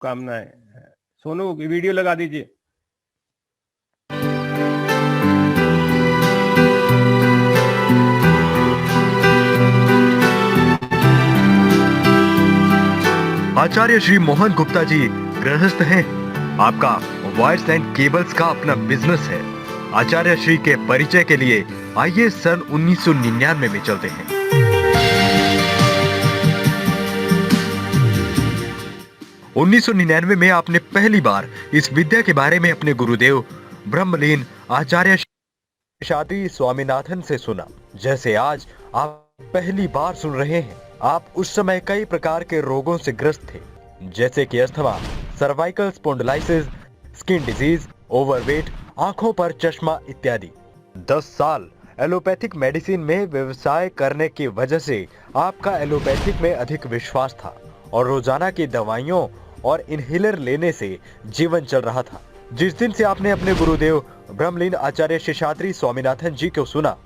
शुभकामनाएं। सोनू वीडियो लगा दीजिए। आचार्य श्री मोहन गुप्ता जी गृहस्थ हैं। आपका वायर्स एंड केबल्स का अपना बिजनेस है। आचार्य श्री के परिचय के लिए आइए सन 1999 में चलते हैं। 1999 में आपने पहली बार इस विद्या के बारे में अपने गुरुदेव ब्रह्मलीन आचार्य शेषाद्रि स्वामीनाथन से सुना। जैसे आज आप पहली बार सुन रहे हैं। आप उस समय कई प्रकार के रोगों से ग्रस्त थे, जैसे कि asthma, cervical spondylitis, skin disease, overweight, आंखों पर चश्मा इत्यादि। 10 साल एलोपैथिक मेडिसिन में व्यवसाय करने की वजह से आपका एलोपैथिक में अधिक विश्वास था और रोजाना की दवाइयों और इनहेलर लेने से जीवन चल रहा था। जिस दिन से आपने अपने गुरुदेव ब्रह्मलीन आचार्य शेषाद्रि स्वामीनाथन जी को सुना,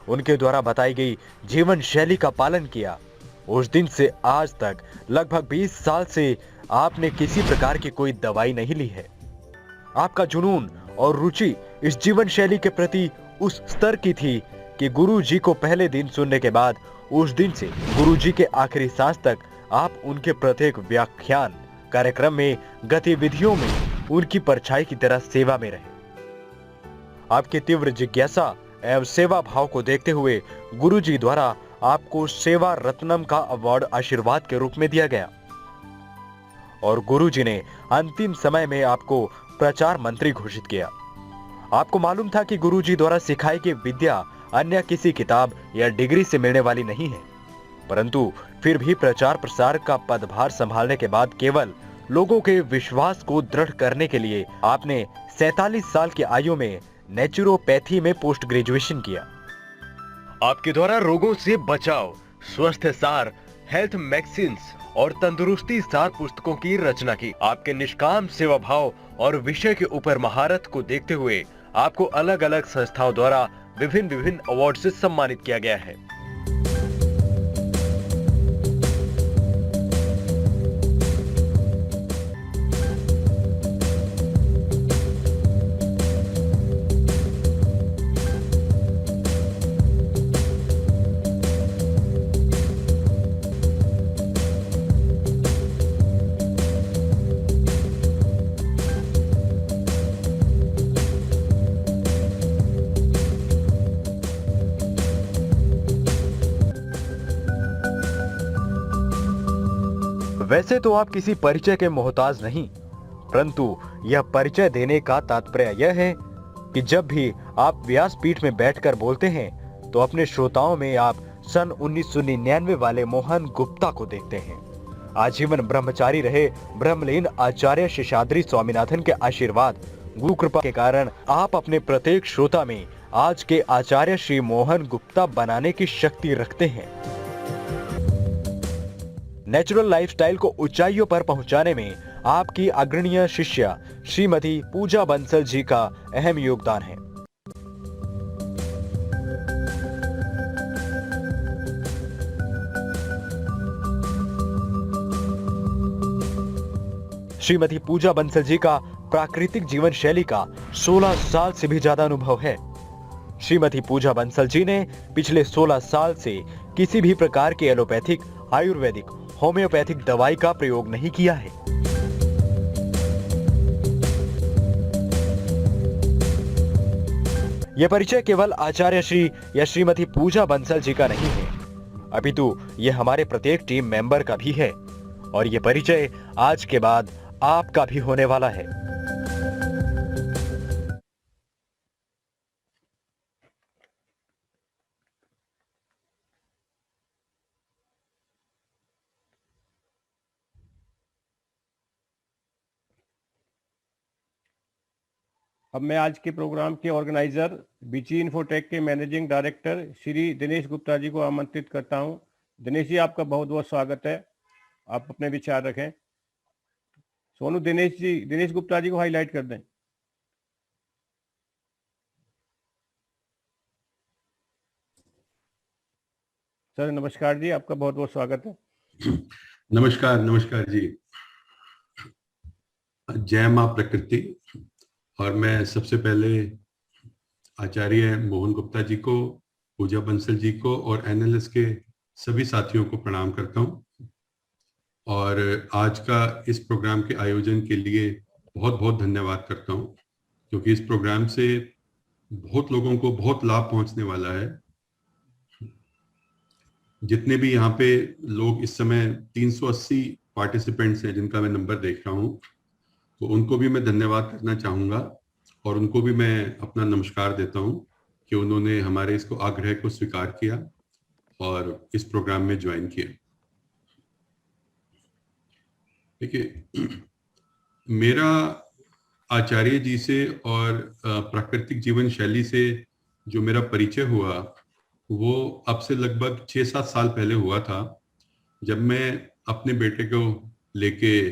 उनके द्वारा बताई गई जीवन शैली का पालन किया, उस दिन से आज तक लगभग 20 साल से आपने किसी प्रकार की कोई दवाई नहीं ली है। आपका जुनून और रुचि इस जीवन शैली के प्रति उस स्तर की थी कि गुरु जी को पहले दिन सुनने के बाद उस दिन से गुरु जी के आखिरी सांस तक आप उनके प्रत्येक व्याख्यान कार्यक्रम में, गतिविधियों में उनकी परछाई की तरह सेवा में रहे। आपकी तीव्र जिज्ञासा एवं सेवा भाव को देखते हुए गुरु जी द्वारा आपको सेवा रत्नम का अवार्ड आशीर्वाद के रूप में दिया गया और गुरु जी ने अंतिम समय में आपको प्रचार मंत्री घोषित किया। आपको मालूम था कि गुरु जी द्वारा सिखाई गई विद्या अन्य किसी किताब या डिग्री से मिलने वाली नहीं है, परंतु फिर भी प्रचार प्रसार का पदभार संभालने के बाद केवल लोगों के विश्वास को दृढ़ करने के लिए आपने 47 साल की आयु में नेचुरोपैथी में पोस्ट ग्रेजुएशन किया। आपके द्वारा रोगों से बचाव, स्वास्थ्य सार, हेल्थ मैगजीन्स और तंदुरुस्ती सार पुस्तकों की रचना की। आपके निष्काम सेवा भाव और विषय के ऊपर महारत को देखते हुए आपको अलग अलग संस्थाओं द्वारा विभिन्न अवार्ड से सम्मानित किया गया है। वैसे तो आप किसी परिचय के मोहताज नहीं, परंतु यह परिचय देने का तात्पर्य यह है कि जब भी आप व्यासपीठ में बैठकर बोलते हैं तो अपने श्रोताओं में आप सन 1999 वाले मोहन गुप्ता को देखते हैं। आजीवन ब्रह्मचारी रहे ब्रह्मलीन आचार्य शेषाद्रि स्वामीनाथन के आशीर्वाद, गुरु कृपा के कारण आप अपने प्रत्येक श्रोता में आज के आचार्य श्री मोहन गुप्ता बनाने की शक्ति रखते हैं। नेचुरल लाइफस्टाइल को ऊंचाइयों पर पहुंचाने में आपकी अग्रणीय शिष्या श्रीमती पूजा बंसल जी का अहम योगदान है। श्रीमती पूजा बंसल जी का प्राकृतिक जीवन शैली का 16 साल से भी ज्यादा अनुभव है। श्रीमती पूजा बंसल जी ने पिछले 16 साल से किसी भी प्रकार की एलोपैथिक, आयुर्वेदिक, होम्योपैथिक दवाई का प्रयोग नहीं किया है। यह परिचय केवल आचार्य श्री या श्रीमती पूजा बंसल जी का नहीं है, अपितु यह हमारे प्रत्येक टीम मेंबर का भी है और यह परिचय आज के बाद आपका भी होने वाला है। अब मैं आज के प्रोग्राम के ऑर्गेनाइजर बीची इन्फोटेक के मैनेजिंग डायरेक्टर श्री दिनेश गुप्ता जी को आमंत्रित करता हूं। दिनेश जी, आपका बहुत बहुत स्वागत है। आप अपने विचार रखें। सोनू, दिनेश गुप्ता जी को हाईलाइट कर दें। सर नमस्कार जी, आपका बहुत बहुत स्वागत है। नमस्कार जी। जय माँ प्रकृति। और मैं सबसे पहले आचार्य मोहन गुप्ता जी को, पूजा बंसल जी को और एनएलएस के सभी साथियों को प्रणाम करता हूँ। और आज का इस प्रोग्राम के आयोजन के लिए बहुत बहुत धन्यवाद करता हूँ, क्योंकि इस प्रोग्राम से बहुत लोगों को बहुत लाभ पहुंचने वाला है। जितने भी यहाँ पे लोग इस समय 380 पार्टिसिपेंट्स हैं जिनका मैं नंबर देख रहा हूँ, तो उनको भी मैं धन्यवाद करना चाहूँगा और उनको भी मैं अपना नमस्कार देता हूँ कि उन्होंने हमारे इसको आग्रह को स्वीकार किया और इस प्रोग्राम में ज्वाइन किया। देखिए, मेरा आचार्य जी से और प्राकृतिक जीवन शैली से जो मेरा परिचय हुआ वो अब से लगभग 6-7 साल पहले हुआ था, जब मैं अपने बेटे को लेके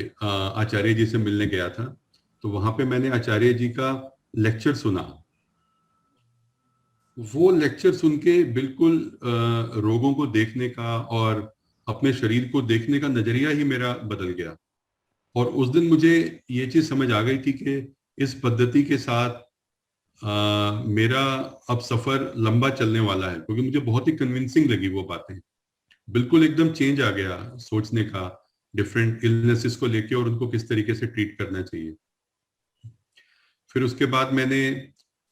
आचार्य जी से मिलने गया था। तो वहां पे मैंने आचार्य जी का लेक्चर सुना। वो लेक्चर सुन के बिल्कुल रोगों को देखने का और अपने शरीर को देखने का नजरिया ही मेरा बदल गया। और उस दिन मुझे ये चीज समझ आ गई थी कि इस पद्धति के साथ मेरा अब सफर लंबा चलने वाला है, क्योंकि मुझे बहुत ही कन्विंसिंग लगी वो बातें। बिल्कुल एकदम चेंज आ गया सोचने का डिफरेंट इलनेसेस को लेके और उनको किस तरीके से ट्रीट करना चाहिए। फिर उसके बाद मैंने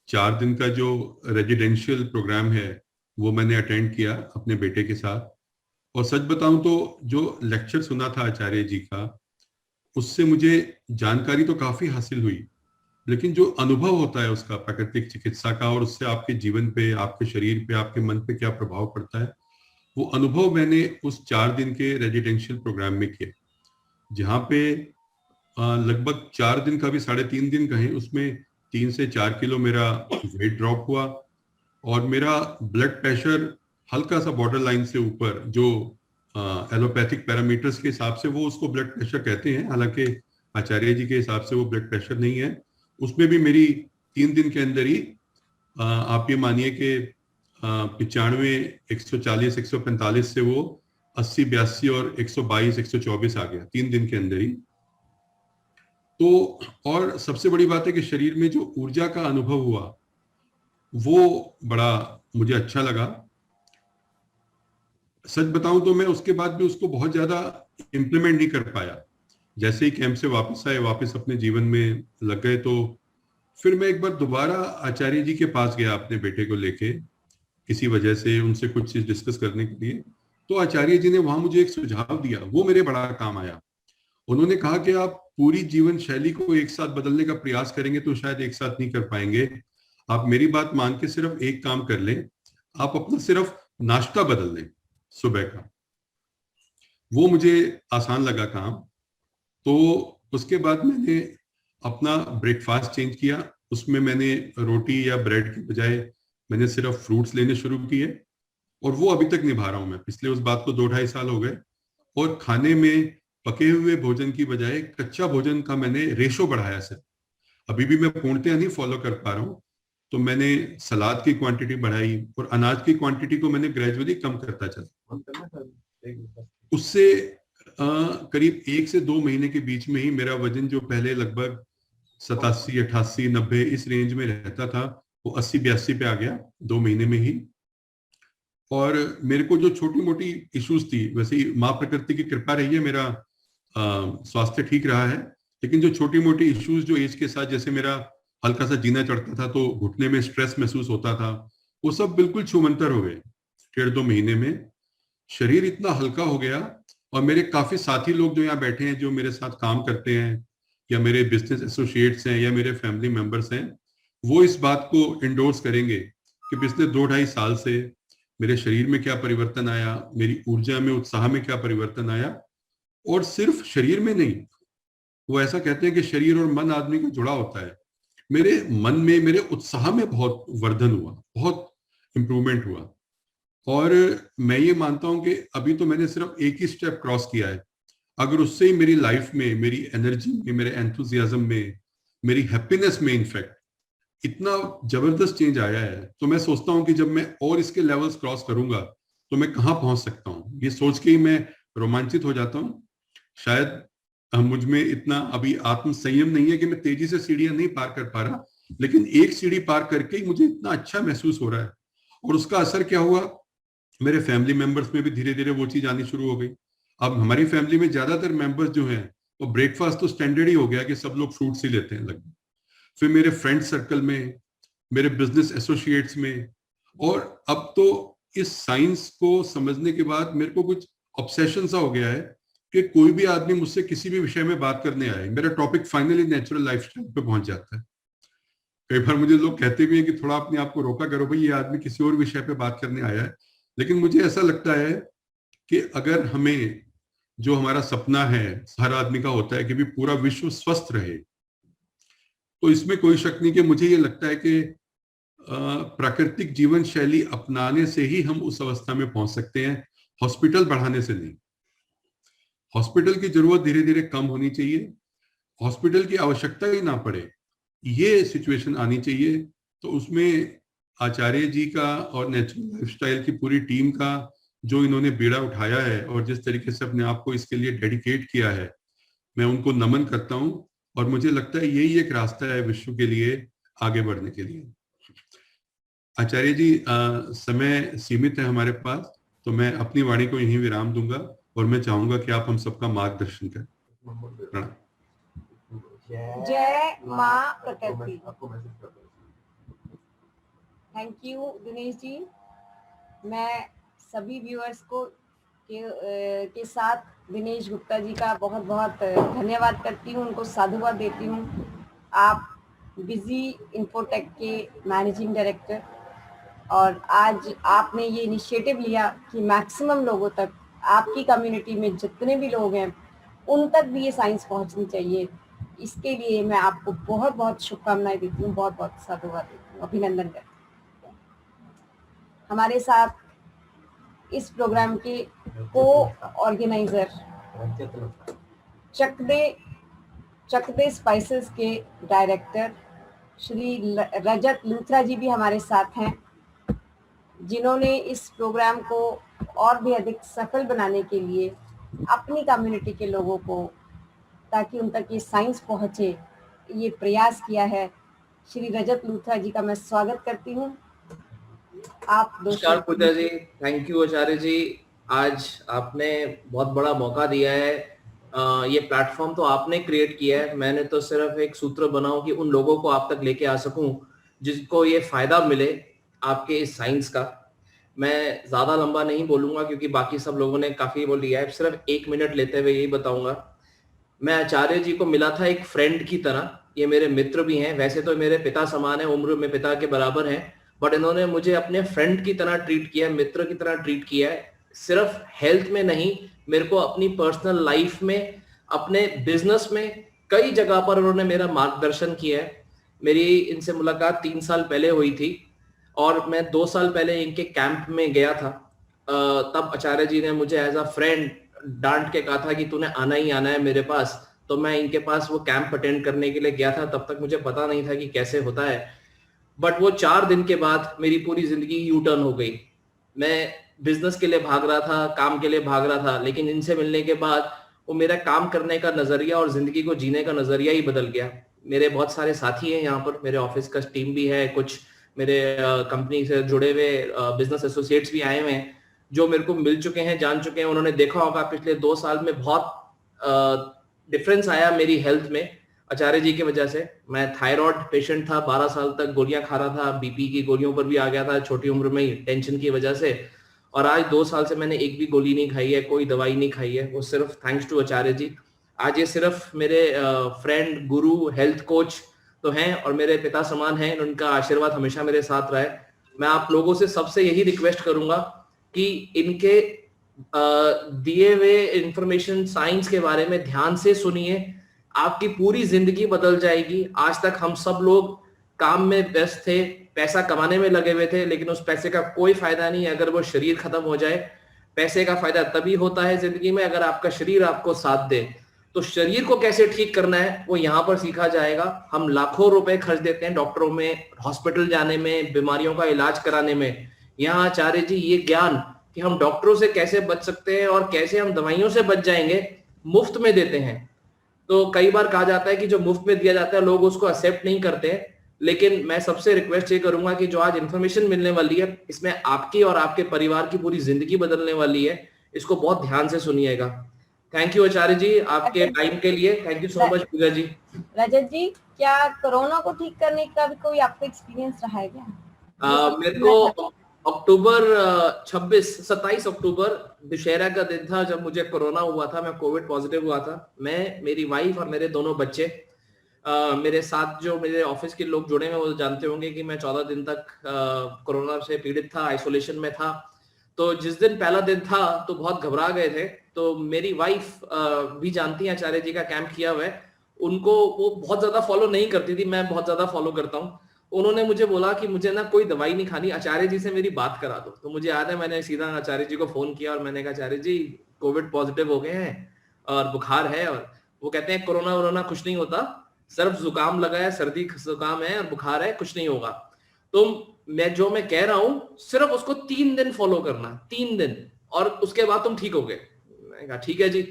4 दिन का जो रेजिडेंशियल प्रोग्राम है वो मैंने अटेंड किया अपने बेटे के साथ। और सच बताऊं तो जो लेक्चर सुना था आचार्य जी का, उससे मुझे जानकारी तो काफी हासिल हुई, लेकिन जो अनुभव होता है उसका प्राकृतिक चिकित्सा का और उससे आपके जीवन पे, आपके शरीर पे, आपके मन पे क्या प्रभाव पड़ता है, वो अनुभव मैंने उस 4 दिन के रेजिडेंशियल प्रोग्राम में किया, जहाँ पे लगभग 4 दिन का भी 3.5 दिन कहें, उसमें 3 से 4 किलो मेरा वेट ड्रॉप हुआ और मेरा ब्लड प्रेशर हल्का सा बॉर्डर लाइन से ऊपर, जो एलोपैथिक पैरामीटर्स के हिसाब से वो उसको ब्लड प्रेशर कहते हैं, हालांकि आचार्य जी के हिसाब से वो ब्लड प्रेशर नहीं है, उसमें भी मेरी 3 दिन के अंदर ही आप ये मानिए कि 95, 140, 145 से वो 80, 82 और 122, 124 आ गया 3 दिन के अंदर ही। तो और सबसे बड़ी बात है कि शरीर में जो ऊर्जा का अनुभव हुआ वो बड़ा मुझे अच्छा लगा। सच बताऊं तो मैं उसके बाद भी उसको बहुत ज्यादा इम्प्लीमेंट नहीं कर पाया। जैसे ही कैंप से वापस आए, वापस अपने जीवन में लग गए, तो फिर मैं एक बार दोबारा आचार्य जी के पास गया अपने बेटे को लेके, किसी वजह से उनसे कुछ चीज डिस्कस करने के लिए। तो आचार्य जी ने वहां मुझे एक सुझाव दिया, वो मेरे बड़ा काम आया। उन्होंने कहा कि आप पूरी जीवन शैली को एक साथ बदलने का प्रयास करेंगे तो शायद एक साथ नहीं कर पाएंगे। आप मेरी बात मान के सिर्फ एक काम कर लें, आप अपना सिर्फ नाश्ता बदल लें सुबह का। वो मुझे आसान लगा काम। तो उसके बाद मैंने अपना ब्रेकफास्ट चेंज किया। उसमें मैंने रोटी या ब्रेड के बजाय मैंने सिर्फ फ्रूट्स लेने शुरू किए, और वो अभी तक निभा रहा हूं मैं। पिछले उस बात को 2-2.5 साल हो गए। और खाने में पके हुए भोजन की बजाय कच्चा भोजन का मैंने रेशो बढ़ाया सर। अभी भी मैं पूर्णतया नहीं फॉलो कर पा रहा हूँ, तो मैंने सलाद की क्वांटिटी बढ़ाई और अनाज की क्वांटिटी को मैंने ग्रेजुअली कम करता चला। उससे करीब 1 से 2 महीने के बीच में ही मेरा वजन, जो पहले लगभग 87, 88, 90 इस रेंज में रहता था, वो 80-82 पे आ गया 2 महीने में ही। और मेरे को जो छोटी मोटी इश्यूज थी, वैसे ही माँ प्रकृति की कृपा रही है, मेरा स्वास्थ्य ठीक रहा है, लेकिन जो छोटी मोटी इश्यूज जो एज के साथ, जैसे मेरा हल्का सा जीना चढ़ता था तो घुटने में स्ट्रेस महसूस होता था, वो सब बिल्कुल छूमंतर हो गए 1.5-2 महीने में। शरीर इतना हल्का हो गया। और मेरे काफी साथी लोग जो यहाँ बैठे हैं, जो मेरे साथ काम करते हैं, या मेरे बिजनेस एसोसिएट्स हैं, या मेरे फैमिली मेंबर्स हैं, वो इस बात को इंडोर्स करेंगे कि पिछले 2-2.5 साल से मेरे शरीर में क्या परिवर्तन आया, मेरी ऊर्जा में, उत्साह में क्या परिवर्तन आया। और सिर्फ शरीर में नहीं, वो ऐसा कहते हैं कि शरीर और मन आदमी का जुड़ा होता है। मेरे मन में, मेरे उत्साह में बहुत वर्धन हुआ, बहुत इंप्रूवमेंट हुआ। और मैं ये मानता हूं कि अभी तो मैंने सिर्फ एक ही स्टेप क्रॉस किया है। अगर उससे ही मेरी लाइफ में, मेरी एनर्जी में, मेरे एंथुजियाज्म में, मेरी हैप्पीनेस में इनफैक्ट इतना जबरदस्त चेंज आया है, तो मैं सोचता हूं कि जब मैं और इसके लेवल्स क्रॉस करूंगा तो मैं कहां पहुंच सकता हूं। ये सोच के ही मैं रोमांचित हो जाता हूं। शायद मुझ में इतना अभी आत्म संयम नहीं है कि मैं तेजी से सीढ़ियां नहीं पार कर पा रहा, लेकिन एक सीढ़ी पार करके ही मुझे इतना अच्छा महसूस हो रहा है। और उसका असर क्या हुआ, मेरे फैमिली मेंबर्स में भी धीरे धीरे वो चीज आनी शुरू हो गई। अब हमारी फैमिली में ज्यादातर मेंबर्स जो हैं वो ब्रेकफास्ट तो स्टैंडर्ड ही हो गया कि सब लोग फ्रूट्स ही लेते हैं लगभग। फिर मेरे फ्रेंड सर्कल में, मेरे बिजनेस एसोसिएट्स में, और अब तो इस साइंस को समझने के बाद मेरे को कुछ ऑब्सेशन सा हो गया है कि कोई भी आदमी मुझसे किसी भी विषय में बात करने आए, मेरा टॉपिक फाइनली नेचुरल लाइफस्टाइल पे पहुंच जाता है। कई बार मुझे लोग कहते भी हैं कि थोड़ा अपने आप को रोका करो भाई, ये आदमी किसी और विषय पे बात करने आया है। लेकिन मुझे ऐसा लगता है कि अगर हमें, जो हमारा सपना है हर आदमी का होता है कि भी पूरा विश्व स्वस्थ रहे, तो इसमें कोई शक नहीं कि मुझे ये लगता है कि प्राकृतिक जीवन शैली अपनाने से ही हम उस अवस्था में पहुंच सकते हैं, हॉस्पिटल बढ़ाने से नहीं। हॉस्पिटल की जरूरत धीरे धीरे कम होनी चाहिए, हॉस्पिटल की आवश्यकता ही ना पड़े, ये सिचुएशन आनी चाहिए। तो उसमें आचार्य जी का और नेचुरल लाइफस्टाइल की पूरी टीम का जो इन्होंने बीड़ा उठाया है और जिस तरीके से अपने आप को इसके लिए डेडिकेट किया है, मैं उनको नमन करता हूं। और मुझे लगता है यही एक रास्ता है विश्व के लिए आगे बढ़ने के लिए। आचार्य जी, समय सीमित है हमारे पास, तो मैं अपनी वाणी को यहीं विराम दूंगा और मैं चाहूंगा कि आप हम सबका मार्गदर्शन करें। प्रणाम। जय माँ प्रकृति। Thank you Dinesh ji. मैं सभी व्यूअर्स को के साथ दिनेश गुप्ता जी का बहुत बहुत धन्यवाद करती हूँ, उनको साधुवाद देती हूँ। आप बिजी इन्फोटेक के मैनेजिंग डायरेक्टर, और आज आपने ये इनिशिएटिव लिया कि मैक्सिमम लोगों तक, आपकी कम्युनिटी में जितने भी लोग हैं उन तक भी ये साइंस पहुंचनी चाहिए। इसके लिए मैं आपको बहुत बहुत शुभकामनाएं देती हूँ, बहुत बहुत साधुवाद देती हूँ, अभिनंदन करती हूँ। हमारे साथ इस प्रोग्राम के को ऑर्गेनाइजर चकदे स्पाइसेस के डायरेक्टर श्री रजत लूथरा जी भी हमारे साथ हैं, जिन्होंने इस प्रोग्राम को और भी अधिक सफल बनाने के लिए अपनी कम्युनिटी के लोगों को, ताकि उन तक ये साइंस पहुंचे, ये प्रयास किया है। श्री रजत लूथरा जी का मैं स्वागत करती हूँ। आप नमस्कार पूजा जी। थैंक यू आचार्य जी। आज आपने बहुत बड़ा मौका दिया है। ये प्लेटफॉर्म तो आपने क्रिएट किया है, मैंने तो सिर्फ एक सूत्र बनाऊं कि उन लोगों को आप तक लेके आ सकूं जिसको ये फायदा मिले आपके इस साइंस का। मैं ज्यादा लंबा नहीं बोलूंगा क्योंकि बाकी सब लोगों ने काफी बोल लिया है। सिर्फ 1 मिनट लेते हुए यही बताऊंगा, मैं आचार्य जी को मिला था एक फ्रेंड की तरह। ये मेरे मित्र भी हैं, वैसे तो मेरे पिता समान है, उम्र में पिता के बराबर हैं, बट इन्होंने मुझे अपने फ्रेंड की तरह ट्रीट किया, मित्र की तरह ट्रीट किया है। सिर्फ हेल्थ में नहीं, मेरे को अपनी पर्सनल लाइफ में, अपने बिजनेस में, कई जगह पर उन्होंने मेरा मार्गदर्शन किया है। मेरी इनसे मुलाकात 3 साल पहले हुई थी और मैं 2 साल पहले इनके कैंप में गया था। तब आचार्य जी ने मुझे एज अ फ्रेंड डांट के कहा था कि तूने आना ही आना है मेरे पास। तो मैं इनके पास वो कैंप अटेंड करने के लिए गया था। तब तक मुझे पता नहीं था कि कैसे होता है, बट वो 4 दिन के बाद मेरी पूरी जिंदगी यू टर्न हो गई। मैं बिजनेस के लिए भाग रहा था, काम के लिए भाग रहा था, लेकिन इनसे मिलने के बाद वो मेरा काम करने का नजरिया और जिंदगी को जीने का नजरिया ही बदल गया। मेरे बहुत सारे साथी हैं यहाँ पर, मेरे ऑफिस का टीम भी है, कुछ मेरे कंपनी से जुड़े हुए बिजनेस एसोसिएट्स भी आए हुए हैं जो मेरे को मिल चुके हैं, जान चुके हैं। उन्होंने देखा होगा पिछले 2 साल में बहुत डिफरेंस आया मेरी हेल्थ में आचार्य जी की वजह से। मैं थायराइड पेशेंट था, 12 साल तक गोलियां खा रहा था, बीपी की गोलियों पर भी आ गया था छोटी उम्र में ही टेंशन की वजह से, और आज 2 साल से मैंने एक भी गोली नहीं खाई है, कोई दवाई नहीं खाई है, वो सिर्फ थैंक्स टू आचार्य जी। आज ये सिर्फ मेरे फ्रेंड, गुरु, हेल्थ कोच तो हैं और मेरे पिता समान हैं। उनका आशीर्वाद हमेशा मेरे साथ रहे। मैं आप लोगों से सबसे यही रिक्वेस्ट करूंगा कि इनके दिए हुए इंफॉर्मेशन साइंस के बारे में ध्यान से सुनिए, आपकी पूरी जिंदगी बदल जाएगी। आज तक हम सब लोग काम में व्यस्त थे, पैसा कमाने में लगे हुए थे, लेकिन उस पैसे का कोई फायदा नहीं अगर वो शरीर खत्म हो जाए। पैसे का फायदा तभी होता है जिंदगी में अगर आपका शरीर आपको साथ दे। तो शरीर को कैसे ठीक करना है वो यहाँ पर सीखा जाएगा। हम लाखों रुपए खर्च देते हैं डॉक्टरों में, हॉस्पिटल जाने में, बीमारियों का इलाज कराने में। यहाँ आचार्य जी ये ज्ञान कि हम डॉक्टरों से कैसे बच सकते हैं और कैसे हम दवाइयों से बच जाएंगे, मुफ्त में देते हैं। तो कई बार कहा जाता है कि जो मुफ्त में दिया जाता है लोग उसको एक्सेप्ट नहीं करते हैं, लेकिन मैं सबसे रिक्वेस्ट ये करूंगा कि जो आज इन्फॉर्मेशन मिलने वाली है इसमें आपकी और आपके परिवार की पूरी जिंदगी बदलने वाली है, इसको बहुत ध्यान से सुनिएगा। थैंक यू आचार्य जी आपके टाइम के लिए, थैंक यू सो मच पूजा जी। रजत जी, क्या कोरोना को ठीक करने का भी कोई आपका एक्सपीरियंस रहा है क्या? मेरे को अक्टूबर 27 अक्टूबर दशहरा का दिन था जब मुझे कोरोना हुआ था, मैं कोविड पॉजिटिव हुआ था। मैं, मेरी वाइफ और मेरे दोनों बच्चे, मेरे साथ जो मेरे ऑफिस के लोग जुड़े हैं वो जानते होंगे कि मैं 14 दिन तक कोरोना से पीड़ित था, आइसोलेशन में था। तो जिस दिन पहला दिन था तो बहुत घबरा गए थे। तो मेरी वाइफ भी जानती है आचार्य जी का कैंप किया हुआ है, उनको वो बहुत ज्यादा फॉलो नहीं करती थी, मैं बहुत ज्यादा फॉलो करता हूँ। उन्होंने मुझे बोला कि मुझे ना कोई दवाई नहीं खानी, आचार्य जी से मेरी बात करा दो। तो मुझे याद है मैंने सीधा आचार्य जी को फोन किया और मैंने कहा आचार्य जी कोविड पॉजिटिव हो गए हैं और बुखार है, और वो कहते हैं कोरोना वोरोना कुछ नहीं होता, सिर्फ जुकाम लगा है, सर्दी जुकाम है और बुखार है, कुछ नहीं होगा। तो मैं कह रहा हूं सिर्फ उसको 3 दिन फॉलो करना, 3 दिन, और उसके बाद तुम ठीक हो गए। मैंने कहा ठीक है जी।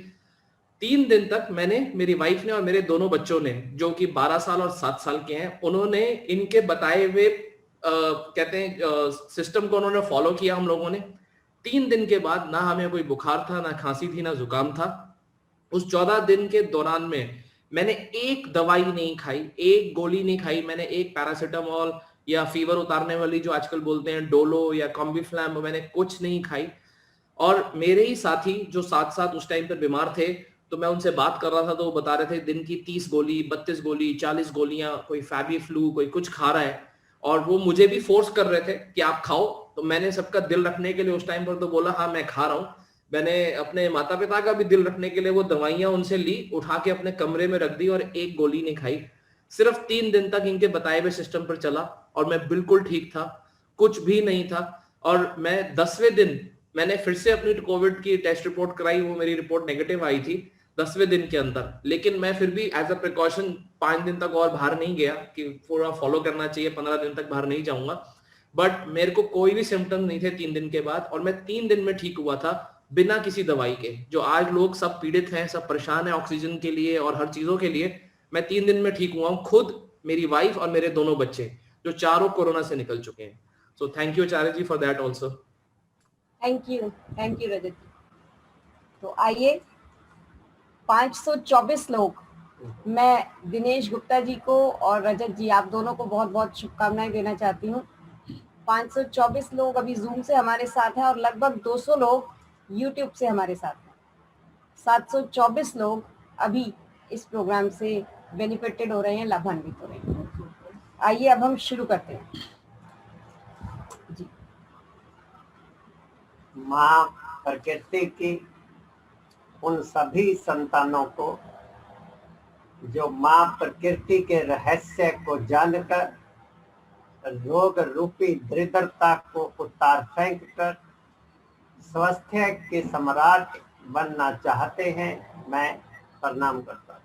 3 दिन तक मैंने, मेरी वाइफ ने और मेरे दोनों बच्चों ने जो कि 12 साल और 7 साल के हैं, उन्होंने इनके बताए हुए कहते हैं सिस्टम को उन्होंने फॉलो किया हम लोगों ने। 3 दिन के बाद ना हमें कोई बुखार था, ना खांसी थी, ना जुकाम था। उस 14 दिन के दौरान में मैंने एक दवाई नहीं खाई, एक गोली नहीं खाई। मैंने एक पैरासिटामोल या फीवर उतारने वाली जो आजकल बोलते हैं डोलो या कॉम्बीफ्लैम, मैंने कुछ नहीं खाई। और मेरे ही साथी जो साथ साथ उस टाइम पर बीमार थे, तो मैं उनसे बात कर रहा था तो वो बता रहे थे दिन की 30 गोली, 32 गोली, 40 गोलियां, कोई फैबी फ्लू, कोई कुछ खा रहा है। और वो मुझे भी फोर्स कर रहे थे कि आप खाओ। तो मैंने सबका दिल रखने के लिए उस टाइम पर तो बोला हाँ मैं खा रहा हूँ। मैंने अपने माता पिता का भी दिल रखने के लिए वो दवाइयां उनसे ली, उठा के अपने कमरे में रख दी और एक गोली नहीं खाई। सिर्फ 3 दिन तक इनके बताए हुए सिस्टम पर चला और मैं बिल्कुल ठीक था, कुछ भी नहीं था। और मैं 10वें दिन मैंने फिर से अपनी कोविड की टेस्ट रिपोर्ट कराई, वो मेरी रिपोर्ट नेगेटिव आई थी 10वें दिन के अंदर। लेकिन मैं फिर भी एज अ प्रिकॉशन 5 दिन तक और बाहर नहीं गया कि पूरा फॉलो करना चाहिए, 15 दिन तक बाहर नहीं जाऊंगा। बट मेरे को कोई भी सिम्टम नहीं थे 3 दिन के बाद, और मैं 3 दिन में ठीक हुआ था बिना किसी दवाई के। जो आज लोग सब पीड़ित हैं, सब परेशान हैं ऑक्सीजन के लिए और हर चीजों के लिए, मैं 3 दिन में ठीक हुआ हूँ। खुद, मेरी वाइफ और मेरे दोनों बच्चे जो चारों कोरोना से निकल चुके हैं। So thank you Acharya ji for that also. Thank you Rajat ji. तो आइए 524 लोग, मैं दिनेश गुप्ता जी को और रजत जी आप दोनों को बहुत बहुत शुभकामनाएं देना चाहती हूँ। 524 लोग अभी जूम से हमारे साथ हैं और लगभग 200 लोग यूट्यूब से हमारे साथ हैं। 724 लोग अभी इस प्रोग्राम से बेनिफिटेड हो रहे हैं, लाभान्वित हो रहे हैं। आइए अब हम शुरू करते हैं जी। माँ प्रकृति की उन सभी संतानों को जो माँ प्रकृति के रहस्य को जानकर रोग रूपी दरिद्रता को उतार फेंक कर स्वास्थ्य के सम्राट बनना चाहते हैं, मैं प्रणाम करता हूँ।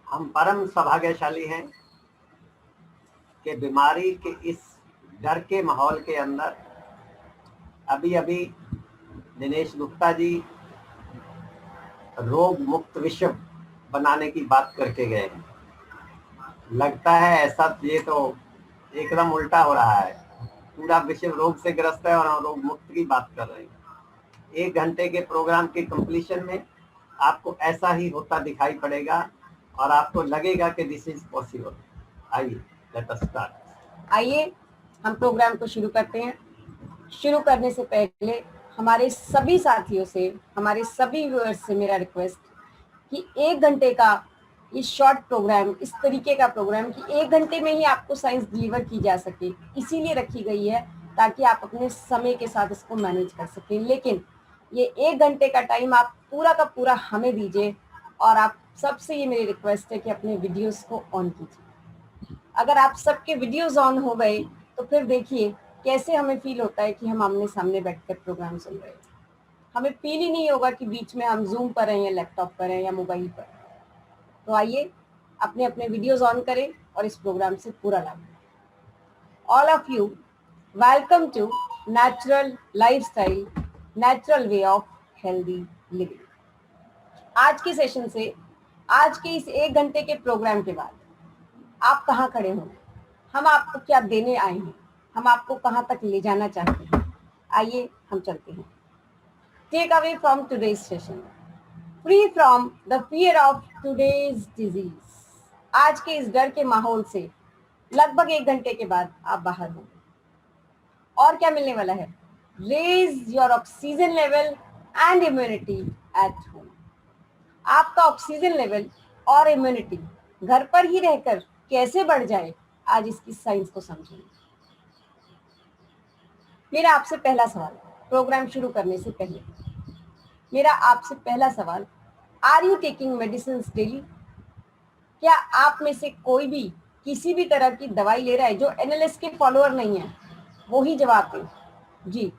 हम परम सौभाग्यशाली हैं कि बीमारी के इस डर के माहौल के अंदर अभी अभी दिनेश गुप्ता जी रोग मुक्त विश्व बनाने की बात करके गए। लगता है ऐसा, ये तो एकदम उल्टा हो रहा है। पूरा विश्व रोग से ग्रस्त है और हम रोग मुक्त की बात कर रहे हैं। 1 घंटे के प्रोग्राम के कंप्लीशन में आपको ऐसा ही होता दिखाई पड़ेगा और आपको लगेगा कि दिस इज पॉसिबल। आइए लेट अस स्टार्ट। आइए हम प्रोग्राम को शुरू करते हैं। शुरू करने से पहले हमारे सभी साथियों से, हमारे सभी व्यूअर्स से मेरा रिक्वेस्ट कि 1 घंटे का ये शॉर्ट प्रोग्राम, इस तरीके का प्रोग्राम कि 1 घंटे में ही आपको साइंस डिलीवर की जा सके, इसीलिए रखी गई है ताकि आप अपने समय के साथ इसको मैनेज कर सकें। लेकिन ये 1 घंटे का टाइम आप पूरा का पूरा हमें दीजिए और आप सबसे ये मेरी रिक्वेस्ट है कि अपने वीडियोस को ऑन कीजिए। अगर आप सबके वीडियोस ऑन हो गए तो फिर देखिए कैसे हमें फील होता है कि हम आमने सामने बैठकर प्रोग्राम सुन रहे हैं। हमें फील ही नहीं होगा कि बीच में हम जूम पर हैं या लैपटॉप पर हैं या मोबाइल पर। तो आइए अपने अपने वीडियोस ऑन करें और इस प्रोग्राम से पूरा लाभ लें। All of you welcome to natural lifestyle, natural way of healthy living. आज के सेशन से, आज के इस 1 घंटे के प्रोग्राम के बाद आप कहाँ खड़े होंगे, हम आपको क्या देने आए हैं, हम आपको कहाँ तक ले जाना चाहते हैं, आइए हम चलते हैं। Take away from today's session, free from the fear of today's disease. आज के इस डर के माहौल से लगभग 1 घंटे के बाद आप बाहर होंगे। और क्या मिलने वाला है? Raise your oxygen level and immunity at home. आपका ऑक्सीजन लेवल और इम्यूनिटी घर पर ही रहकर कैसे बढ़ जाए, आज इसकी साइंस को समझेंगे। मेरा आपसे पहला सवाल, प्रोग्राम शुरू करने से पहले मेरा आपसे पहला सवाल, are you taking medicine daily? क्या आप में से कोई भी किसी भी तरह की दवाई ले रहा है? जो एनालिस के फॉलोअर नहीं है वो ही जवाब दें। जी,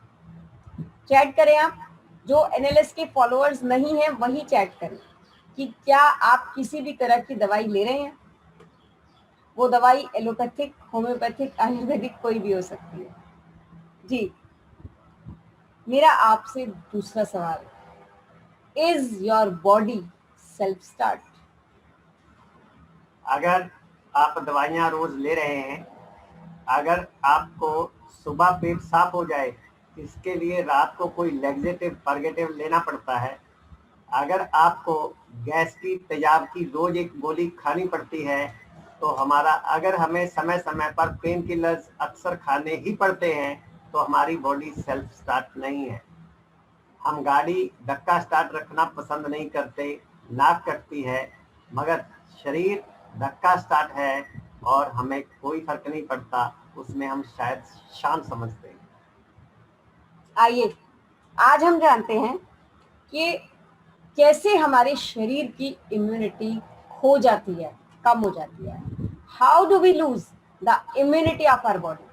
चैट करें आप। जो एनालिस के फॉलोअर्स नहीं है वही चैट करें कि क्या आप किसी भी तरह की दवाई ले रहे हैं। वो दवाई एलोपैथिक, होम्योपैथिक, आयुर्वेदिक कोई भी हो सकती है। जी, मेरा आपसे दूसरा सवाल, is your body self start? अगर आप दवाइयाँ रोज ले रहे हैं, अगर आपको सुबह पेट साफ हो जाए, इसके लिए रात को कोई लैक्सेटिव परगेटिव लेना पड़ता है। अगर आपको गैस की, तेजाब की रोज एक गोली खानी पड़ती है, तो अगर हमें समय समय पर पेन किलर्स अक्सर खाने ही पड़ते हैं, तो हमारी बॉडी सेल्फ स्टार्ट नहीं है। हम गाड़ी धक्का स्टार्ट रखना पसंद नहीं करते, नाक कटती है, मगर शरीर धक्का स्टार्ट है और हमें कोई फर्क नहीं पड़ता, उसमें हम शायद शान समझते हैं। आइए आज हम जानते हैं कि कैसे हमारे शरीर की इम्यूनिटी खो जाती है, कम हो जाती है। How do we lose the immunity of our body?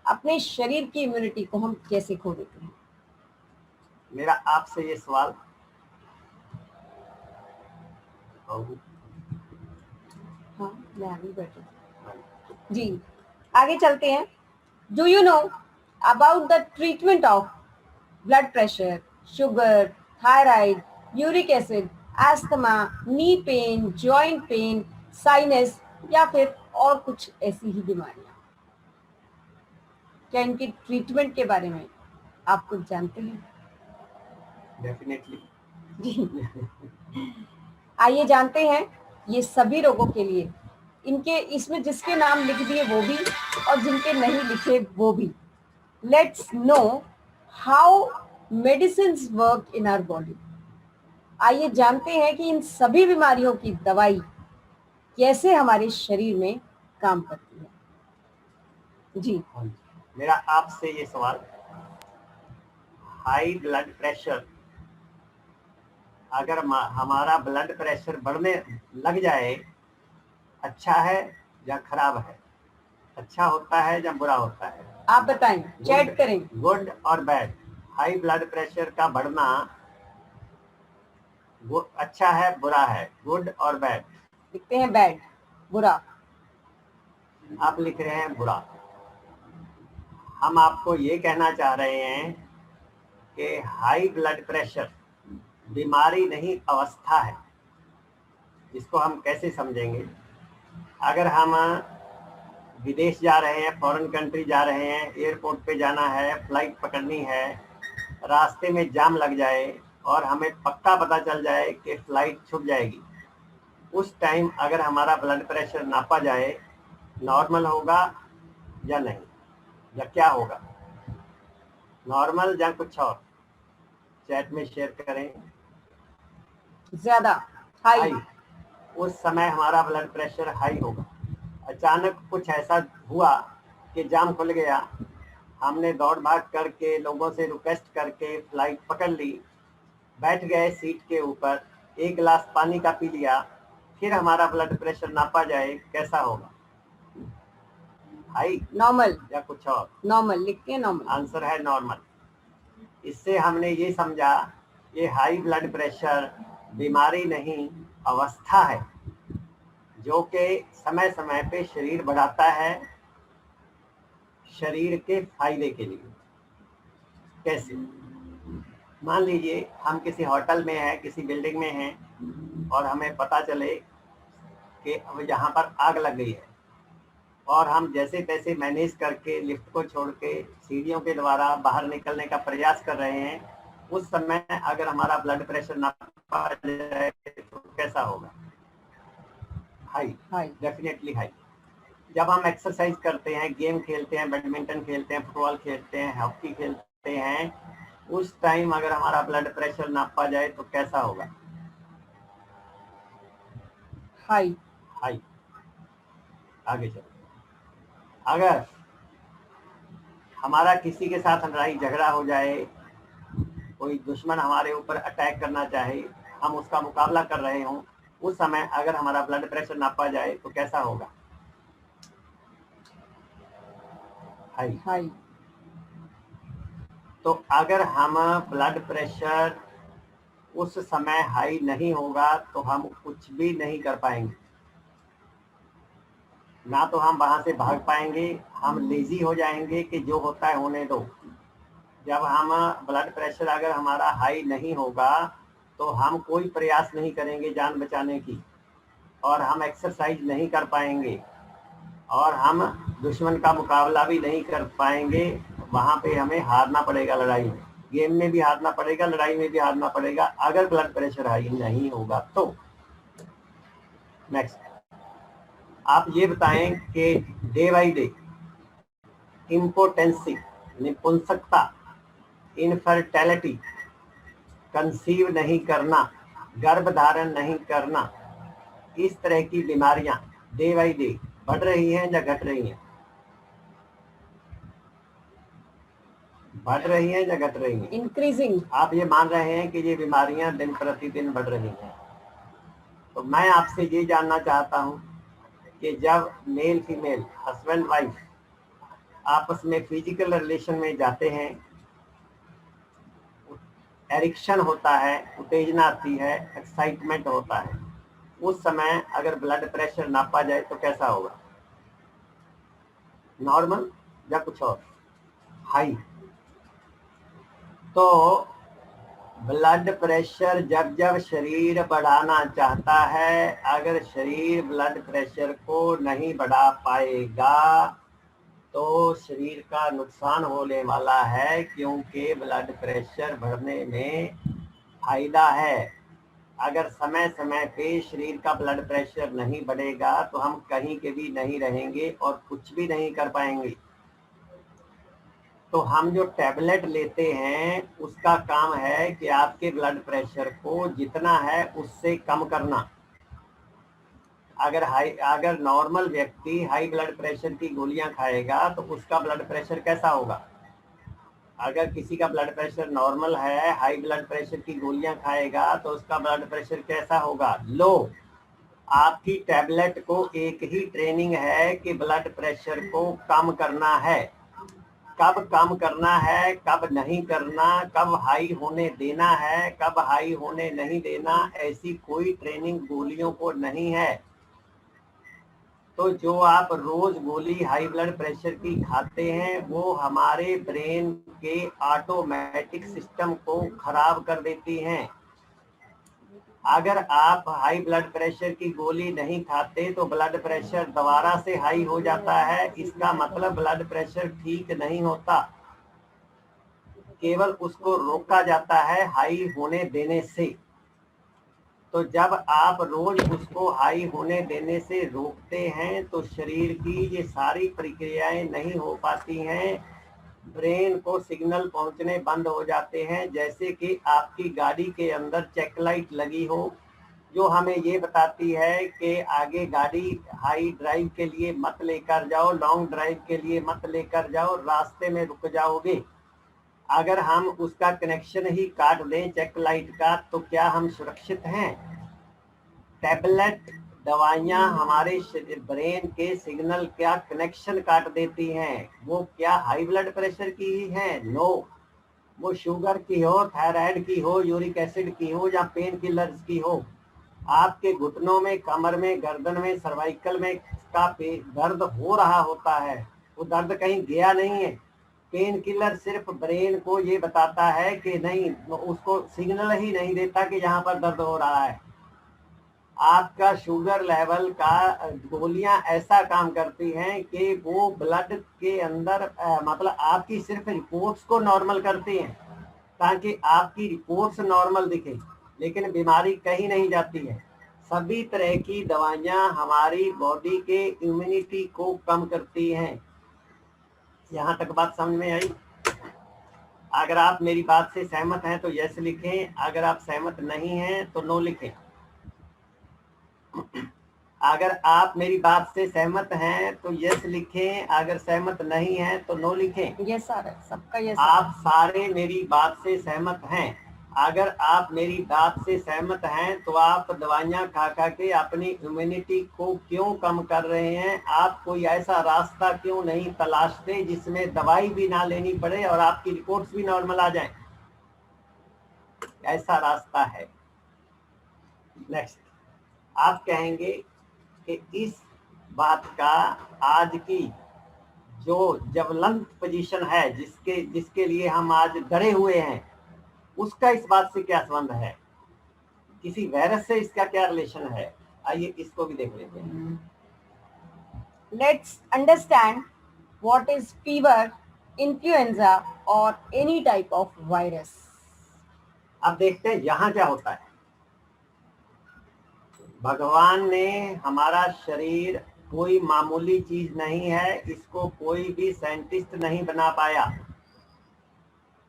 अपने शरीर की इम्यूनिटी को हम कैसे खो देते हैं? मेरा आपसे ये सवाल, हाँ, मैं आगे बैठू। जी, आगे चलते हैं। Do you know about the treatment of blood pressure, sugar, thyroid, uric acid, asthma, knee pain, joint pain, sinus या फिर और कुछ ऐसी ही बीमारियां? क्या इनके ट्रीटमेंट के बारे में आप कुछ जानते हैं? डेफिनेटली। जी, आइए जानते हैं ये सभी रोगों के लिए, इनके इसमें जिसके नाम लिख दिए वो भी और जिनके नहीं लिखे वो भी। Let's know how medicines work in our body. आइए जानते हैं कि इन सभी बीमारियों की दवाई कैसे हमारे शरीर में काम करती है। जी, मेरा आपसे ये सवाल, हाई ब्लड प्रेशर, अगर हमारा ब्लड प्रेशर बढ़ने लग जाए, अच्छा है या खराब है? अच्छा होता है या बुरा होता है? आप बताएं, चैट करें। गुड और बैड? हाई ब्लड प्रेशर का बढ़ना वो अच्छा है, बुरा है? गुड और बैड? लिखते हैं बैड, बुरा। आप लिख रहे हैं बुरा। हम आपको ये कहना चाह रहे हैं कि हाई ब्लड प्रेशर बीमारी नहीं, अवस्था है। इसको हम कैसे समझेंगे? अगर हम विदेश जा रहे हैं, फॉरेन कंट्री जा रहे हैं, एयरपोर्ट पे जाना है, फ्लाइट पकड़नी है, रास्ते में जाम लग जाए और हमें पक्का पता चल जाए कि फ्लाइट छूट जाएगी, उस टाइम अगर हमारा ब्लड प्रेशर नापा जाए, नॉर्मल होगा या नहीं, या क्या होगा? नॉर्मल या कुछ और? चैट में शेयर करें। ज्यादा हाई। उस समय हमारा ब्लड प्रेशर हाई होगा। अचानक कुछ ऐसा हुआ कि जाम खुल गया, हमने दौड़ भाग करके लोगों से रिक्वेस्ट करके फ्लाइट पकड़ ली, बैठ गए सीट के ऊपर, एक गिलास पानी का पी लिया, फिर हमारा ब्लड प्रेशर नापा जाए, कैसा होगा? हाई, नॉर्मल या कुछ और? नॉर्मल लिखते हैं, नॉर्मल। आंसर है नॉर्मल। इससे हमने ये समझा कि हाई ब्लड प्रेशर बीमारी नहीं, अवस्था है, जो कि समय समय पे शरीर बढ़ाता है शरीर के फायदे के लिए। कैसे? मान लीजिए हम किसी होटल में हैं, किसी बिल्डिंग में हैं और हमें पता चले कि अब यहाँ पर आग लग गई है और हम जैसे तैसे मैनेज करके लिफ्ट को छोड़ के सीढ़ियों के द्वारा बाहर निकलने का प्रयास कर रहे हैं, उस समय अगर हमारा ब्लड प्रेशर नापा जाए तो कैसा होगा? High, definitely high. जब हम एक्सरसाइज करते हैं, गेम खेलते हैं, बैडमिंटन खेलते हैं, फुटबॉल खेलते हैं, हॉकी खेलते हैं, उस टाइम अगर हमारा ब्लड प्रेशर नापा जाए तो कैसा होगा? हाई। हाई। आगे चलो, अगर हमारा किसी के साथ लड़ाई झगड़ा हो जाए, कोई दुश्मन हमारे ऊपर अटैक करना चाहे, हम उसका मुकाबला कर रहे हों, उस समय अगर हमारा ब्लड प्रेशर नापा जाए तो कैसा होगा? हाई। हाई। तो अगर हम ब्लड प्रेशर उस समय हाई नहीं होगा तो हम कुछ भी नहीं कर पाएंगे, ना तो हम वहां से भाग पाएंगे, हम लेजी हो जाएंगे कि जो होता है होने दो। जब हम ब्लड प्रेशर अगर हमारा हाई नहीं होगा तो हम कोई प्रयास नहीं करेंगे जान बचाने की, और हम एक्सरसाइज नहीं कर पाएंगे, और हम दुश्मन का मुकाबला भी नहीं कर पाएंगे। वहां पे हमें हारना पड़ेगा, लड़ाई में, गेम में भी हारना पड़ेगा, लड़ाई में भी हारना पड़ेगा अगर ब्लड प्रेशर हाई नहीं होगा तो। नेक्स्ट, आप ये बताएं कि डे बाई डे इम्पोर्टेंसी, निपुंसकता, इनफर्टिलिटी, कंसीव नहीं करना, गर्भ धारण नहीं करना, इस तरह की बीमारियां डे बाई डे बढ़ रही हैं या घट रही हैं? बढ़ रही हैं या घट रही हैं? इंक्रीजिंग। आप ये मान रहे हैं कि ये बीमारियां दिन प्रतिदिन बढ़ रही हैं। तो मैं आपसे ये जानना चाहता हूं कि जब मेल फीमेल, हस्बैंड वाइफ आपस में फिजिकल रिलेशन में जाते हैं, एरिक्शन होता है, उत्तेजना आती है, एक्साइटमेंट होता है, उस समय अगर ब्लड प्रेशर नापा जाए तो कैसा होगा? नॉर्मल या कुछ और? हाई। तो ब्लड प्रेशर जब जब शरीर बढ़ाना चाहता है, अगर शरीर ब्लड प्रेशर को नहीं बढ़ा पाएगा तो शरीर का नुकसान होने वाला है, क्योंकि ब्लड प्रेशर बढ़ने में फायदा है। अगर समय समय पे शरीर का ब्लड प्रेशर नहीं बढ़ेगा तो हम कहीं के भी नहीं रहेंगे और कुछ भी नहीं कर पाएंगे। तो हम जो टैबलेट लेते हैं उसका काम है कि आपके ब्लड प्रेशर को जितना है उससे कम करना। अगर नॉर्मल व्यक्ति हाई ब्लड प्रेशर की गोलियां खाएगा तो उसका ब्लड प्रेशर कैसा होगा? अगर किसी का ब्लड प्रेशर नॉर्मल है, हाई ब्लड प्रेशर की गोलियां खाएगा तो उसका ब्लड प्रेशर कैसा होगा? लो। आपकी टैबलेट को एक ही ट्रेनिंग है कि ब्लड प्रेशर को कम करना है। कब कम करना है, कब नहीं करना, कब हाई होने देना है, कब हाई होने नहीं देना, ऐसी कोई ट्रेनिंग गोलियों को नहीं है। तो जो आप रोज गोली हाई ब्लड प्रेशर की खाते हैं वो हमारे ब्रेन के ऑटोमेटिक सिस्टम को खराब कर देती हैं। अगर आप हाई ब्लड प्रेशर की गोली नहीं खाते तो ब्लड प्रेशर दोबारा से हाई हो जाता है, इसका मतलब ब्लड प्रेशर ठीक नहीं होता, केवल उसको रोका जाता है हाई होने देने से। तो जब आप रोज उसको हाई होने देने से रोकते हैं तो शरीर की ये सारी प्रक्रियाएं नहीं हो पाती हैं, ब्रेन को सिग्नल पहुंचने बंद हो जाते हैं। जैसे कि आपकी गाड़ी के अंदर चेक लाइट लगी हो जो हमें ये बताती है कि आगे गाड़ी हाई ड्राइव के लिए मत लेकर जाओ, लॉन्ग ड्राइव के लिए मत लेकर जाओ, रास्ते में रुक जाओगे। अगर हम उसका कनेक्शन ही काट दें चेक लाइट का तो क्या हम सुरक्षित हैं? टैबलेट दवाइयां हमारे ब्रेन के सिग्नल का कनेक्शन काट देती हैं। वो क्या हाई ब्लड प्रेशर की ही है? नो, वो शुगर की हो, थायराइड की हो, यूरिक एसिड की हो या पेन किलर्स की हो। आपके घुटनों में, कमर में, गर्दन में, सर्वाइकल में का दर्द हो रहा होता है, वो दर्द कहीं गया नहीं है, पेन किलर सिर्फ ब्रेन को ये बताता है कि नहीं, उसको सिग्नल ही नहीं देता कि यहाँ पर दर्द हो रहा है। आपका शुगर लेवल का गोलियां ऐसा काम करती हैं कि वो ब्लड के अंदर मतलब आपकी सिर्फ रिपोर्ट्स को नॉर्मल करती हैं ताकि आपकी रिपोर्ट्स नॉर्मल दिखे, लेकिन बीमारी कहीं नहीं जाती है। सभी तरह की दवाइयां हमारी बॉडी के इम्यूनिटी को कम करती हैं। यहाँ तक बात समझ में आई? अगर आप मेरी बात से सहमत हैं तो यस लिखें, अगर आप सहमत नहीं हैं तो नो लिखें। अगर आप मेरी बात से सहमत हैं तो यस लिखें, अगर सहमत नहीं हैं तो नो लिखें। यस सर, सबका यस। आप सारे मेरी बात से सहमत हैं। अगर आप मेरी बात से सहमत हैं तो आप दवाइयां खा खा के अपनी इम्यूनिटी को क्यों कम कर रहे हैं? आप कोई ऐसा रास्ता क्यों नहीं तलाशते जिसमें दवाई भी ना लेनी पड़े और आपकी रिपोर्ट्स भी नॉर्मल आ जाएं? ऐसा रास्ता है। नेक्स्ट, आप कहेंगे कि इस बात का आज की जो ज्वलंत पोजीशन है, जिसके लिए हम आज डरे हुए हैं, उसका इस बात से क्या संबंध है? किसी वायरस से इसका क्या रिलेशन है? आइए इसको भी देख लेते हैं। Let's understand what is fever, influenza और एनी टाइप ऑफ वायरस। अब देखते हैं यहाँ क्या होता है। भगवान ने हमारा शरीर कोई मामूली चीज नहीं है, इसको कोई भी साइंटिस्ट नहीं बना पाया।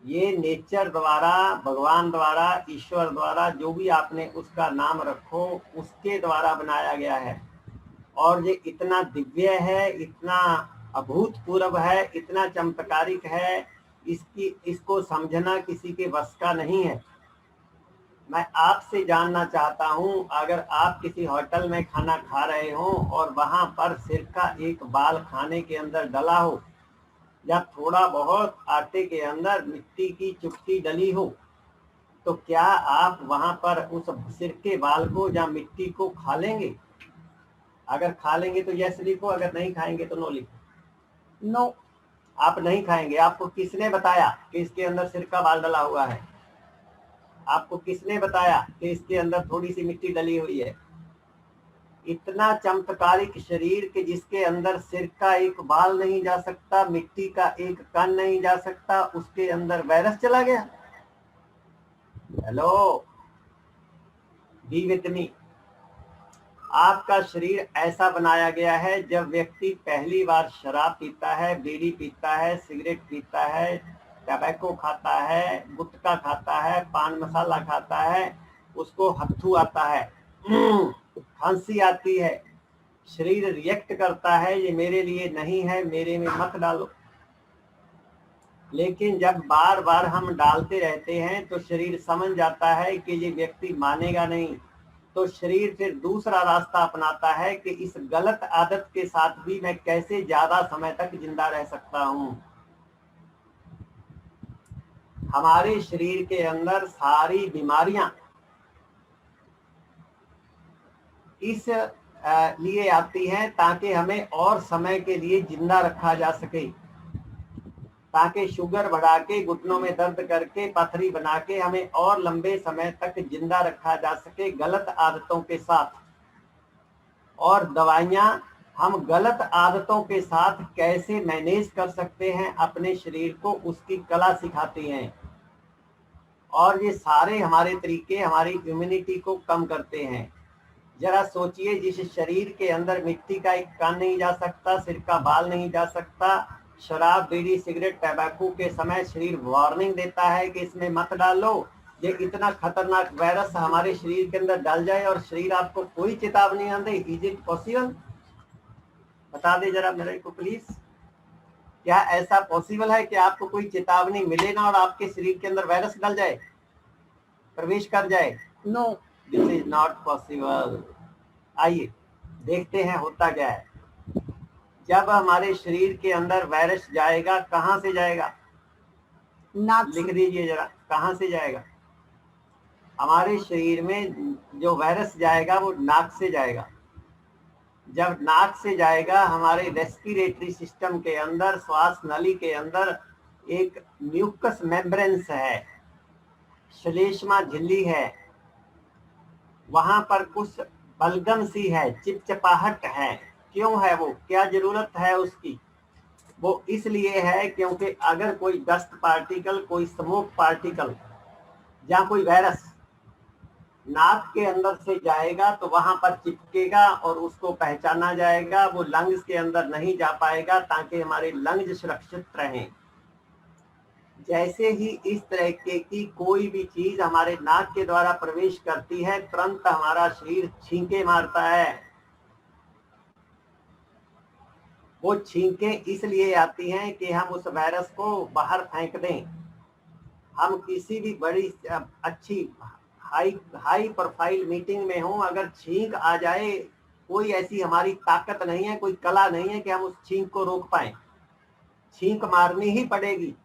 ये नेचर द्वारा, भगवान द्वारा, ईश्वर द्वारा, जो भी आपने उसका नाम रखो, उसके द्वारा बनाया गया है। और ये इतना दिव्य है, इतना अभूतपूर्व है, इतना चमत्कारिक है, इसको समझना किसी के बस का नहीं है। मैं आपसे जानना चाहता हूं, अगर आप किसी होटल में खाना खा रहे हो और वहां पर सिरका एक बाल खाने के अंदर डला हो या थोड़ा बहुत आटे के अंदर मिट्टी की चुटकी डली हो, तो क्या आप वहां पर उस सिरके बाल को या मिट्टी को खा लेंगे? अगर खा लेंगे तो यस लिखो, अगर नहीं खाएंगे तो नो लिखो। नो, आप नहीं खाएंगे। आपको किसने बताया कि इसके अंदर सिरका बाल डला हुआ है? आपको किसने बताया कि इसके अंदर थोड़ी सी मिट्टी डली हुई है? इतना चमत्कारिक शरीर के जिसके अंदर सिर का एक बाल नहीं जा सकता, मिट्टी का एक कण नहीं जा सकता, उसके अंदर वायरस चला गया। Hello, be with me. आपका शरीर ऐसा बनाया गया है, जब व्यक्ति पहली बार शराब पीता है, बीड़ी पीता है, सिगरेट पीता है, टबैको खाता है, गुटखा खाता है, पान मसाला खाता है, उसको हत्थू आता है, खांसी आती है, शरीर रिएक्ट करता है, ये मेरे लिए नहीं है, मेरे में मत डालो। लेकिन जब बार बार हम डालते रहते हैं तो शरीर समझ जाता है कि ये व्यक्ति मानेगा नहीं, तो शरीर फिर दूसरा रास्ता अपनाता है कि इस गलत आदत के साथ भी मैं कैसे ज्यादा समय तक जिंदा रह सकता हूं। हमारे शरीर के अंदर सारी बीमारियां इस लिए आती हैं ताकि हमें और समय के लिए जिंदा रखा जा सके, ताकि शुगर बढ़ा के, घुटनों में दर्द करके, पथरी बना के हमें और लंबे समय तक जिंदा रखा जा सके गलत आदतों के साथ। और दवाइयां हम गलत आदतों के साथ कैसे मैनेज कर सकते हैं अपने शरीर को, उसकी कला सिखाती हैं। और ये सारे हमारे तरीके हमारी इम्यूनिटी को कम करते हैं। जरा सोचिए, जिस शरीर के अंदर मिट्टी का एक कण नहीं जा सकता, सिर का बाल नहीं जा सकता, शराब, बीड़ी, सिगरेट, टैबाकू के समय शरीर वार्निंग देता है कि इसमें मत डालो, ये इतना खतरनाक वायरस हमारे शरीर के अंदर डाल जाए और शरीर आपको कोई चेतावनी न दे। Is it possible? बता दे जरा मेरे को प्लीज, क्या ऐसा पॉसिबल है कि आपको कोई चेतावनी मिले ना और आपके शरीर के अंदर वायरस डल जाए, प्रवेश कर जाए? No, this is not possible. आइए देखते हैं होता क्या है। जब हमारे शरीर के अंदर वायरस जाएगा, कहां से जाएगा? नाक लिख दीजिए जरा, कहां से जाएगा? हमारे शरीर में जो वायरस जाएगा वो नाक से जाएगा। जब नाक से जाएगा, हमारे रेस्पिरेटरी सिस्टम के अंदर, श्वास नली के अंदर एक म्यूकस मेम्ब्रेन्स है, श्लेष्मा झिल्ली है, वहां पर कुछ बलगम सी है, चिपचिपाहट है। क्यों है वो, क्या जरूरत है उसकी? वो इसलिए है क्योंकि अगर कोई डस्ट पार्टिकल, कोई स्मोक पार्टिकल या कोई वायरस नाक के अंदर से जाएगा तो वहां पर चिपकेगा और उसको पहचाना जाएगा, वो लंग्स के अंदर नहीं जा पाएगा, ताकि हमारे लंग्स सुरक्षित रहें। जैसे ही इस तरह की कोई भी चीज हमारे नाक के द्वारा प्रवेश करती है, तुरंत हमारा शरीर छींके मारता है। वो छींके इसलिए आती हैं कि हम उस वायरस को बाहर फेंक दें। हम किसी भी बड़ी अच्छी हाई प्रोफाइल मीटिंग में हो, अगर छींक आ जाए, कोई ऐसी हमारी ताकत नहीं है, कोई कला नहीं है कि हम उस छींक को रोक पाए, छींक मारनी ही पड़ेगी।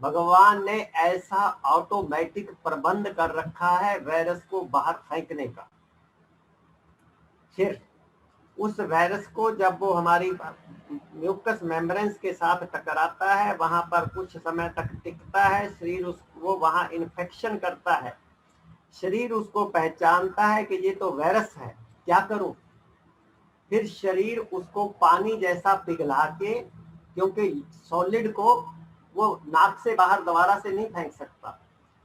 भगवान ने ऐसा ऑटोमेटिक प्रबंध कर रखा है वायरस को बाहर फेंकने का। फिर उस वायरस को जब वो हमारी म्यूकस मेम्ब्रेन्स के साथ टकराता है, वहां पर कुछ समय तक टिकता है, शरीर उसको वहां इन्फेक्शन करता है, शरीर उसको पहचानता है कि ये तो वायरस है, क्या करूं? फिर शरीर उसको पानी जैसा पिघला के, क्योंकि सॉलिड को वो नाक से बाहर दोबारा से नहीं फेंक सकता,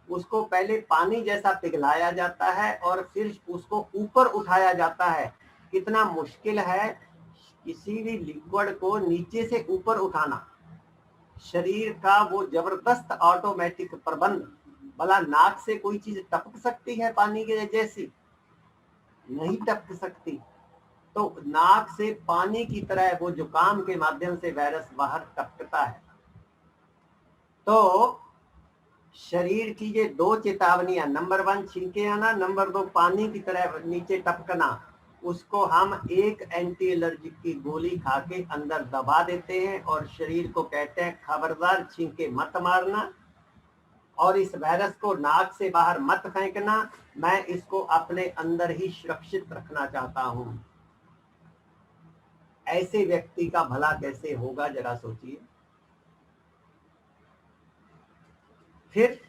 उसको पहले पानी जैसा पिघलाया जाता है और फिर उसको ऊपर उठाया जाता है। कितना मुश्किल है किसी भी लिक्विड को नीचे से ऊपर उठाना। शरीर का वो जबरदस्त ऑटोमेटिक प्रबंध। भला नाक से कोई चीज टपक सकती है पानी के जैसी? नहीं टपक सकती। तो नाक से पानी की तरह वो जुकाम के माध्यम से वायरस बाहर टपकता है। तो शरीर की ये दो चेतावनियां, नंबर 1 छींके आना, नंबर 2 पानी की तरह नीचे टपकना, उसको हम एक एंटी एलर्जिक की गोली खा के अंदर दबा देते हैं और शरीर को कहते हैं खबरदार छींके मत मारना और इस वायरस को नाक से बाहर मत फेंकना, मैं इसको अपने अंदर ही सुरक्षित रखना चाहता हूं। ऐसे व्यक्ति का भला कैसे होगा, जरा सोचिए। फिर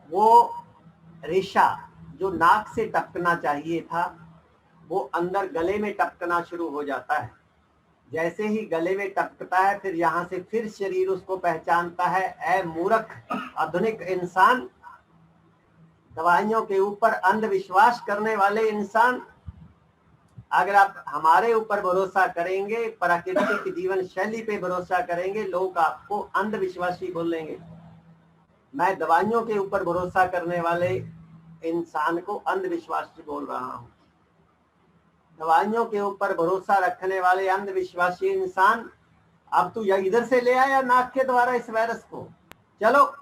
वो रेशा जो नाक से टपकना चाहिए था, वो अंदर गले में टपकना शुरू हो जाता है। जैसे ही गले में टपकता है, फिर यहाँ से फिर शरीर उसको पहचानता है, ऐ मूर्ख आधुनिक इंसान, दवाइयों के ऊपर अंधविश्वास करने वाले इंसान, अगर आप हमारे ऊपर भरोसा करेंगे, प्राकृतिक जीवन शैली पे भरोसा करेंगे, लोग आपको अंधविश्वासी बोलेंगे। मैं दवाइयों के ऊपर भरोसा करने वाले इंसान को अंधविश्वासी बोल रहा हूं। दवाइयों के ऊपर भरोसा रखने वाले अंधविश्वासी इंसान, अब तू या इधर से ले आया नाक के द्वारा इस वायरस को, चलो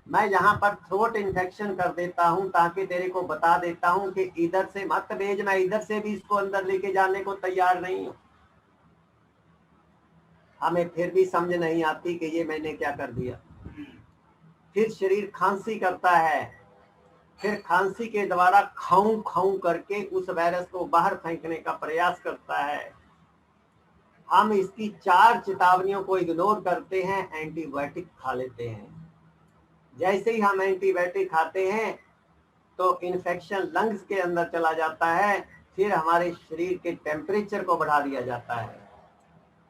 मैं यहाँ पर थ्रोट इन्फेक्शन कर देता हूँ, ताकि तेरे को बता देता हूँ कि इधर से मत भेज, मैं इधर से भी इसको अंदर लेके जाने को तैयार नहीं हूँ। हमें फिर भी समझ नहीं आती कि ये मैंने क्या कर दिया। फिर शरीर खांसी करता है, फिर खांसी के द्वारा खाऊं खाऊं करके उस वायरस को बाहर फेंकने का प्रयास करता है। हम इसकी 4 चेतावनियों को इग्नोर करते हैं, एंटीबायोटिक खा लेते हैं। जैसे ही हम एंटीबायोटिक खाते हैं तो इन्फेक्शन लंग्स के अंदर चला जाता है, फिर हमारे शरीर के टेम्परेचर को बढ़ा दिया जाता है।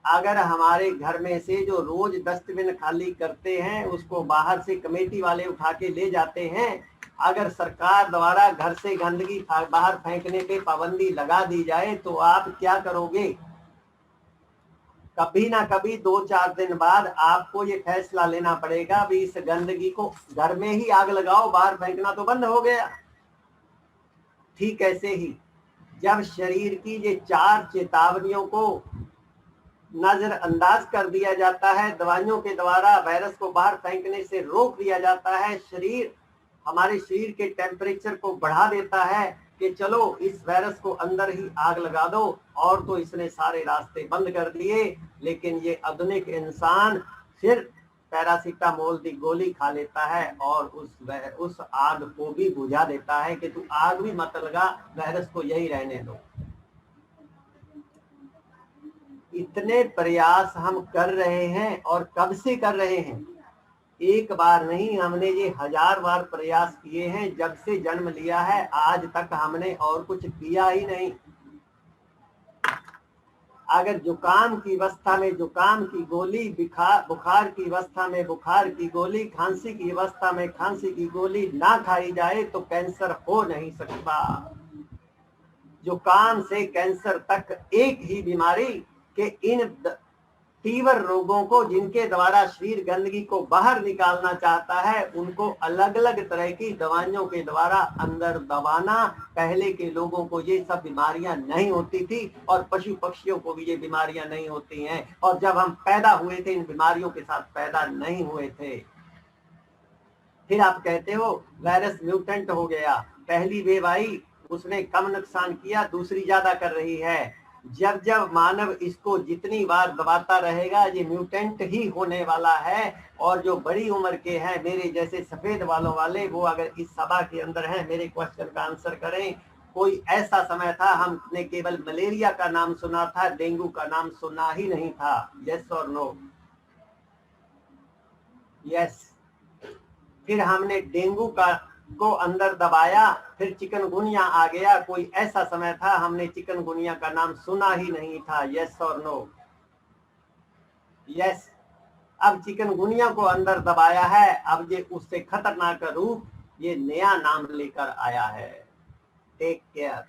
अगर हमारे घर में से जो रोज डस्टबिन खाली करते हैं, उसको बाहर से कमेटी वाले उठा के ले जाते हैं, अगर सरकार द्वारा घर से गंदगी बाहर फेंकने पे पाबंदी लगा दी जाए तो आप क्या करोगे? कभी ना कभी 2-4 दिन बाद आपको ये फैसला लेना पड़ेगा भी इस गंदगी को घर में ही आग लगाओ, बाहर फेंकना तो बंद हो गया। ठीक ऐसे ही जब शरीर की ये 4 चेतावनियों को नजरअंदाज कर दिया जाता है, दवाइयों के द्वारा वायरस को बाहर फेंकने से रोक दिया जाता है, शरीर हमारे शरीर के टेम्परेचर को बढ़ा देता है कि चलो इस वायरस को अंदर ही आग लगा दो, और तो इसने सारे रास्ते बंद कर दिए। लेकिन ये आधुनिक इंसान फिर पैरासीटामोल की गोली खा लेता है और उस आग को भी बुझा देता है कि तू आग भी मत लगा, वायरस को यही रहने दो। इतने प्रयास हम कर रहे हैं और कब से कर रहे हैं, एक बार नहीं, हमने ये 1000 बार प्रयास किए हैं। जब से जन्म लिया है आज तक हमने और कुछ किया ही नहीं। अगर जुकाम की अवस्था में जुकाम की गोली, बुखार की अवस्था में बुखार की गोली, खांसी की अवस्था में खांसी की गोली ना खाई जाए तो कैंसर हो नहीं सकता। जुकाम से कैंसर तक एक ही बीमारी के इन तीव्र रोगों को जिनके द्वारा शरीर गंदगी को बाहर निकालना चाहता है, उनको अलग अलग तरह की दवाइयों के द्वारा अंदर दबाना। पहले के लोगों को ये सब बीमारियां नहीं होती थी और पशु पक्षियों को भी ये बीमारियां नहीं होती हैं। और जब हम पैदा हुए थे इन बीमारियों के साथ पैदा नहीं हुए थे। फिर आप कहते हो वायरस म्यूटेंट हो गया, पहली वेव आई उसने कम नुकसान किया, दूसरी ज्यादा कर रही है। जब जब मानव इसको जितनी बार दबाता रहेगा ये म्यूटेंट ही होने वाला है। और जो बड़ी उम्र के हैं, मेरे जैसे सफेद बालों वाले, वो अगर इस सभा के अंदर हैं, मेरे क्वेश्चन का आंसर करें। कोई ऐसा समय था हमने केवल मलेरिया का नाम सुना था, डेंगू का नाम सुना ही नहीं था। यस और नो? यस। फिर हमने डेंगू को अंदर दबाया, फिर चिकनगुनिया आ गया। कोई ऐसा समय था हमने चिकनगुनिया का नाम सुना ही नहीं था। यस और नो? यस। अब चिकनगुनिया को अंदर दबाया है, अब ये उससे खतरनाक रूप ये नया नाम लेकर आया है। Take care.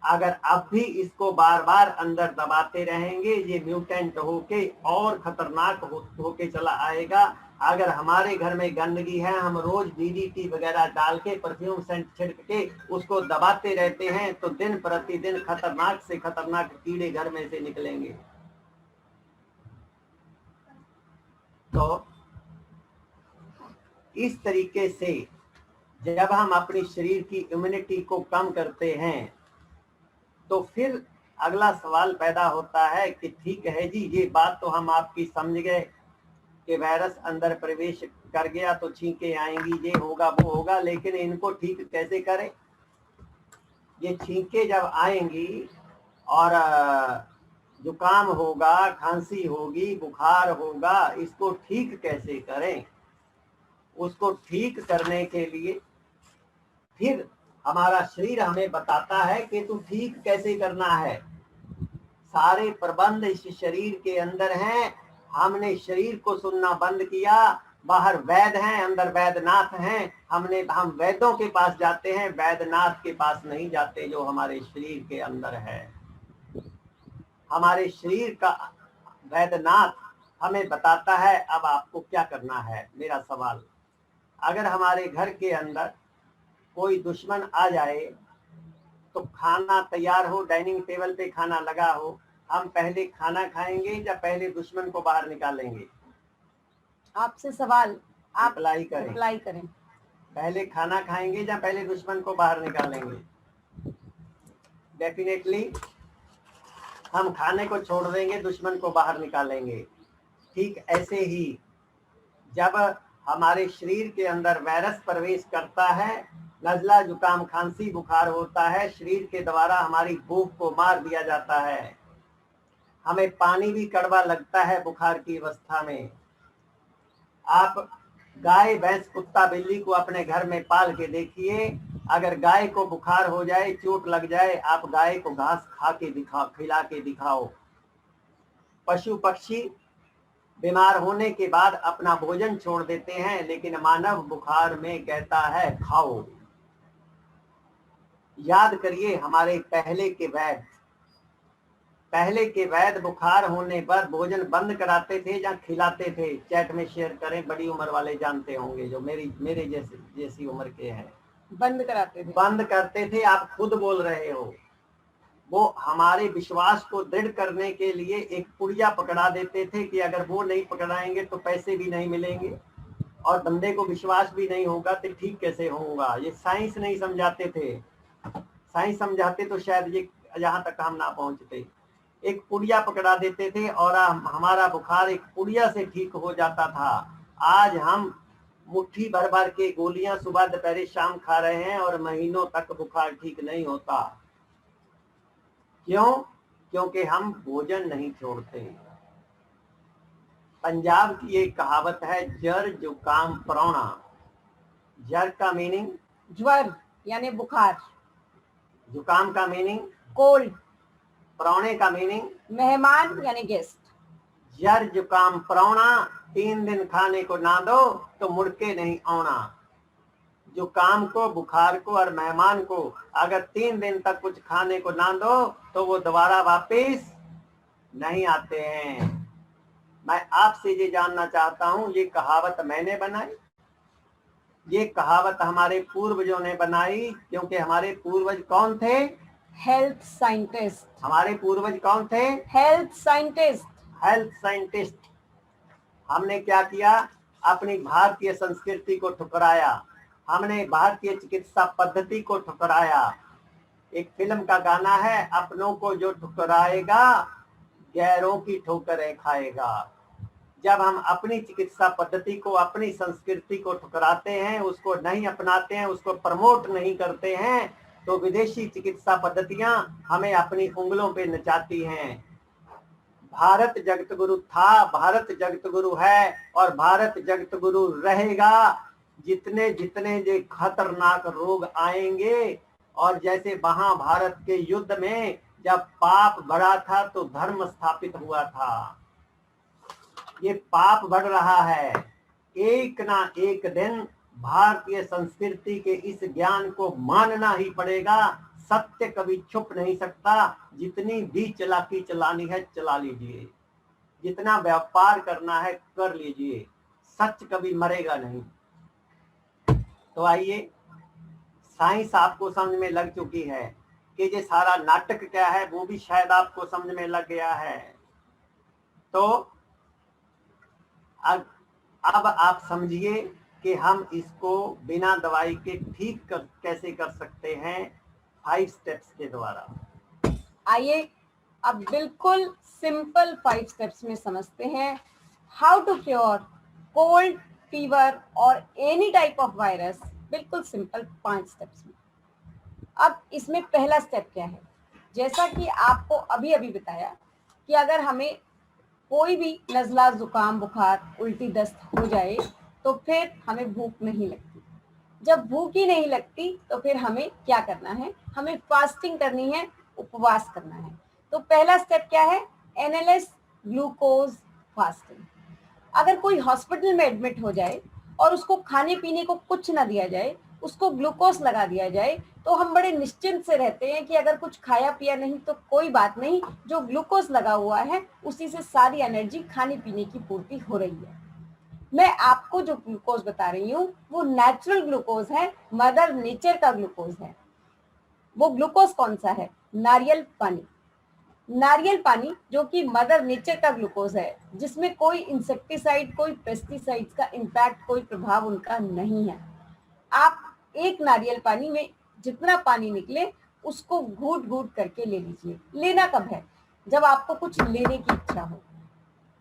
अगर अब भी इसको बार बार अंदर दबाते रहेंगे ये म्यूटेंट होके और खतरनाक होके चला आएगा। अगर हमारे घर में गंदगी है, हम रोज DDT वगैरह डाल के परफ्यूम सेंट छिड़क के उसको दबाते रहते हैं तो दिन प्रतिदिन खतरनाक से खतरनाक कीड़े घर में से निकलेंगे। तो इस तरीके से जब हम अपने शरीर की इम्यूनिटी को कम करते हैं तो फिर अगला सवाल पैदा होता है कि ठीक है जी, ये बात तो हम आपकी समझ गए कि वायरस अंदर प्रवेश कर गया तो छींके आएंगी, ये होगा वो होगा, लेकिन इनको ठीक कैसे करें? ये छींके जब आएंगी और जुकाम होगा, खांसी होगी, बुखार होगा, इसको ठीक कैसे करें? उसको ठीक करने के लिए फिर हमारा शरीर हमें बताता है कि तू ठीक कैसे करना है। सारे प्रबंध इस शरीर के अंदर हैं। हमने शरीर को सुनना बंद किया। बाहर वैद्य हैं, अंदर वैद्यनाथ हैं। हम वैद्यों के पास जाते हैं, वैद्यनाथ के पास नहीं जाते जो हमारे शरीर के अंदर है। हमारे शरीर का वैद्यनाथ हमें बताता है अब आपको क्या करना है। मेरा सवाल, अगर हमारे घर के अंदर कोई दुश्मन आ जाए तो खाना तैयार हो, डाइनिंग टेबल पे खाना लगा हो, हम पहले खाना खाएंगे या पहले दुश्मन को बाहर निकालेंगे? आपसे सवाल, आप अप्लाई करें। अप्लाई करें। पहले खाना खाएंगे या पहले दुश्मन को बाहर निकालेंगे? डेफिनेटली हम खाने को छोड़ देंगे, दुश्मन को बाहर निकालेंगे। ठीक ऐसे ही जब हमारे शरीर के अंदर वायरस प्रवेश करता है, नजला, जुकाम, खांसी, बुखार होता है, शरीर के द्वारा हमारी भूख को मार दिया जाता है। हमें पानी भी कड़वा लगता है बुखार की अवस्था में। आप गाय, भैंस, कुत्ता, बिल्ली को अपने घर में पाल के देखिए, अगर गाय को बुखार हो जाए, चोट लग जाए, आप गाय को घास खिला के दिखाओ। पशु पक्षी बीमार होने के बाद अपना भोजन छोड़ देते हैं, लेकिन मानव बुखार में कहता है खाओ। याद करिए हमारे पहले के वैद्य बुखार होने पर भोजन बंद कराते थे या खिलाते थे? चैट में शेयर करें, बड़ी उम्र वाले जानते होंगे, जो मेरे जैसी उम्र के हैं। बंद कराते थे, बंद करते थे। आप खुद बोल रहे हो। वो हमारे विश्वास को दृढ़ करने के लिए एक पुड़िया पकड़ा देते थे कि अगर वो नहीं पकड़ाएंगे तो पैसे भी नहीं मिलेंगे और बंदे को विश्वास भी नहीं होगा तो ठीक कैसे होगा। ये साइंस नहीं समझाते थे। साइंस समझाते तो शायद ये यहाँ तक हम ना पहुंचते। एक पुड़िया पकड़ा देते थे और हमारा बुखार एक पुड़िया से ठीक हो जाता था। आज हम मुट्ठी भर भर के गोलियां सुबह दोपहर शाम खा रहे हैं और महीनों तक बुखार ठीक नहीं होता। क्यों? क्योंकि हम भोजन नहीं छोड़ते। पंजाब की एक कहावत है, जर जुकाम परौना। जर का मीनिंग ज्वर यानी बुखार, जुकाम का मीनिंग कोल्ड, परौने का मीनिंग मेहमान यानी गेस्ट। जर जुकाम परौना, 3 दिन खाने को ना दो तो मुड़ के नहीं आना। जुकाम को, बुखार को और मेहमान को अगर 3 दिन तक कुछ खाने को ना दो तो वो दोबारा वापिस नहीं आते हैं। मैं आपसे ये जानना चाहता हूं, ये कहावत मैंने बनाई? ये कहावत हमारे पूर्वजों ने बनाई, क्योंकि हमारे पूर्वज कौन थे? Health scientist. हमारे पूर्वज कौन थे? Health scientist. Health scientist. हमने क्या किया? अपनी भारतीय संस्कृति को ठुकराया, हमने भारतीय चिकित्सा पद्धति को ठुकराया। एक फिल्म का गाना है, अपनों को जो ठुकराएगा गैरों की ठोकरें खाएगा। जब हम अपनी चिकित्सा पद्धति को, अपनी संस्कृति को ठुकराते हैं, उसको नहीं अपनाते हैं, उसको प्रमोट नहीं करते हैं, तो विदेशी चिकित्सा पद्धतियां हमें अपनी उंगलों पे नचाती हैं। भारत जगत गुरु था, भारत जगत गुरु है और भारत जगत गुरु रहेगा। जितने जितने ये खतरनाक रोग आएंगे, और जैसे महाभारत के युद्ध में जब पाप बढ़ा था तो धर्म स्थापित हुआ था, ये पाप बढ़ रहा है। एक ना एक दिन भारतीय संस्कृति के इस ज्ञान को मानना ही पड़ेगा। सत्य कभी छुप नहीं सकता। जितनी भी चालाकी चलानी है चला लीजिए, जितना व्यापार करना है कर लीजिए, सच कभी मरेगा नहीं। तो आइए, साइंस आपको समझ में लग चुकी है कि ये सारा नाटक क्या है, वो भी शायद आपको समझ में लग गया है। तो अब आप समझिए कि हम इसको बिना दवाई के ठीक कैसे कर सकते हैं, 5 स्टेप्स के द्वारा। आइए अब बिल्कुल सिंपल 5 स्टेप्स में समझते हैं how to cure cold, fever और एनी टाइप ऑफ वायरस। बिल्कुल सिंपल 5 स्टेप्स में। अब इसमें पहला स्टेप क्या है? जैसा कि आपको अभी अभी बताया कि अगर हमें कोई भी नज़ला, जुकाम, बुखार, उल्टी, दस्त हो जाए तो फिर हमें भूख नहीं लगती। जब भूख ही नहीं लगती तो फिर हमें क्या करना है? हमें फास्टिंग करनी है, उपवास करना है। तो पहला स्टेप क्या है? NLS glucose fasting. अगर कोई हॉस्पिटल में एडमिट हो जाए और उसको खाने पीने को कुछ ना दिया जाए, उसको ग्लूकोज लगा दिया जाए, तो हम बड़े निश्चिंत से रहते हैं कि अगर कुछ खाया पिया नहीं तो कोई बात नहीं, जो ग्लूकोज लगा हुआ है उसी से सारी एनर्जी खाने पीने की पूर्ति हो रही है। मैं आपको जो ग्लूकोज बता रही हूँ वो नेचुरल ग्लूकोज है, मदर नेचर का ग्लूकोज है। वो ग्लूकोज कौन सा है? नारियल पानी। नारियल पानी जो कि मदर नेचर का ग्लूकोज है, जिसमें कोई इंसेक्टिसाइड, कोई पेस्टिसाइड्स का इम्पैक्ट, कोई प्रभाव उनका नहीं है। आप एक नारियल पानी में जितना पानी निकले उसको घूट घूट करके ले लीजिए। लेना कब है? जब आपको कुछ लेने की इच्छा हो।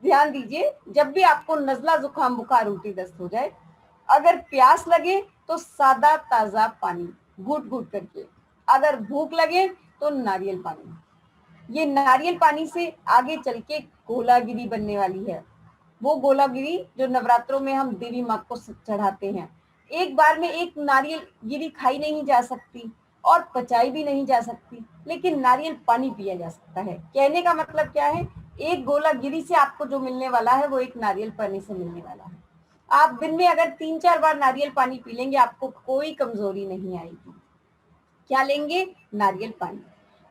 ध्यान दीजिए, जब भी आपको नज़ला, जुकाम, बुखार, उल्टी, दस्त हो जाए, अगर प्यास लगे तो सादा ताजा पानी घूट घूट करके, अगर भूख लगे तो नारियल पानी। ये नारियल पानी से आगे चल के गोलागिरी बनने वाली है। वो गोलागिरी जो नवरात्रों में हम देवी माँ को चढ़ाते हैं। एक बार में एक नारियल गिरी खाई नहीं जा सकती और पचाई भी नहीं जा सकती, लेकिन नारियल पानी पिया जा सकता है। कहने का मतलब क्या है? एक गोला गिरी से आपको जो मिलने वाला है वो एक नारियल पानी से मिलने वाला है। आप दिन में अगर 3-4 बार नारियल पानी पी लेंगे, आपको कोई कमजोरी नहीं आएगी। क्या लेंगे? नारियल पानी।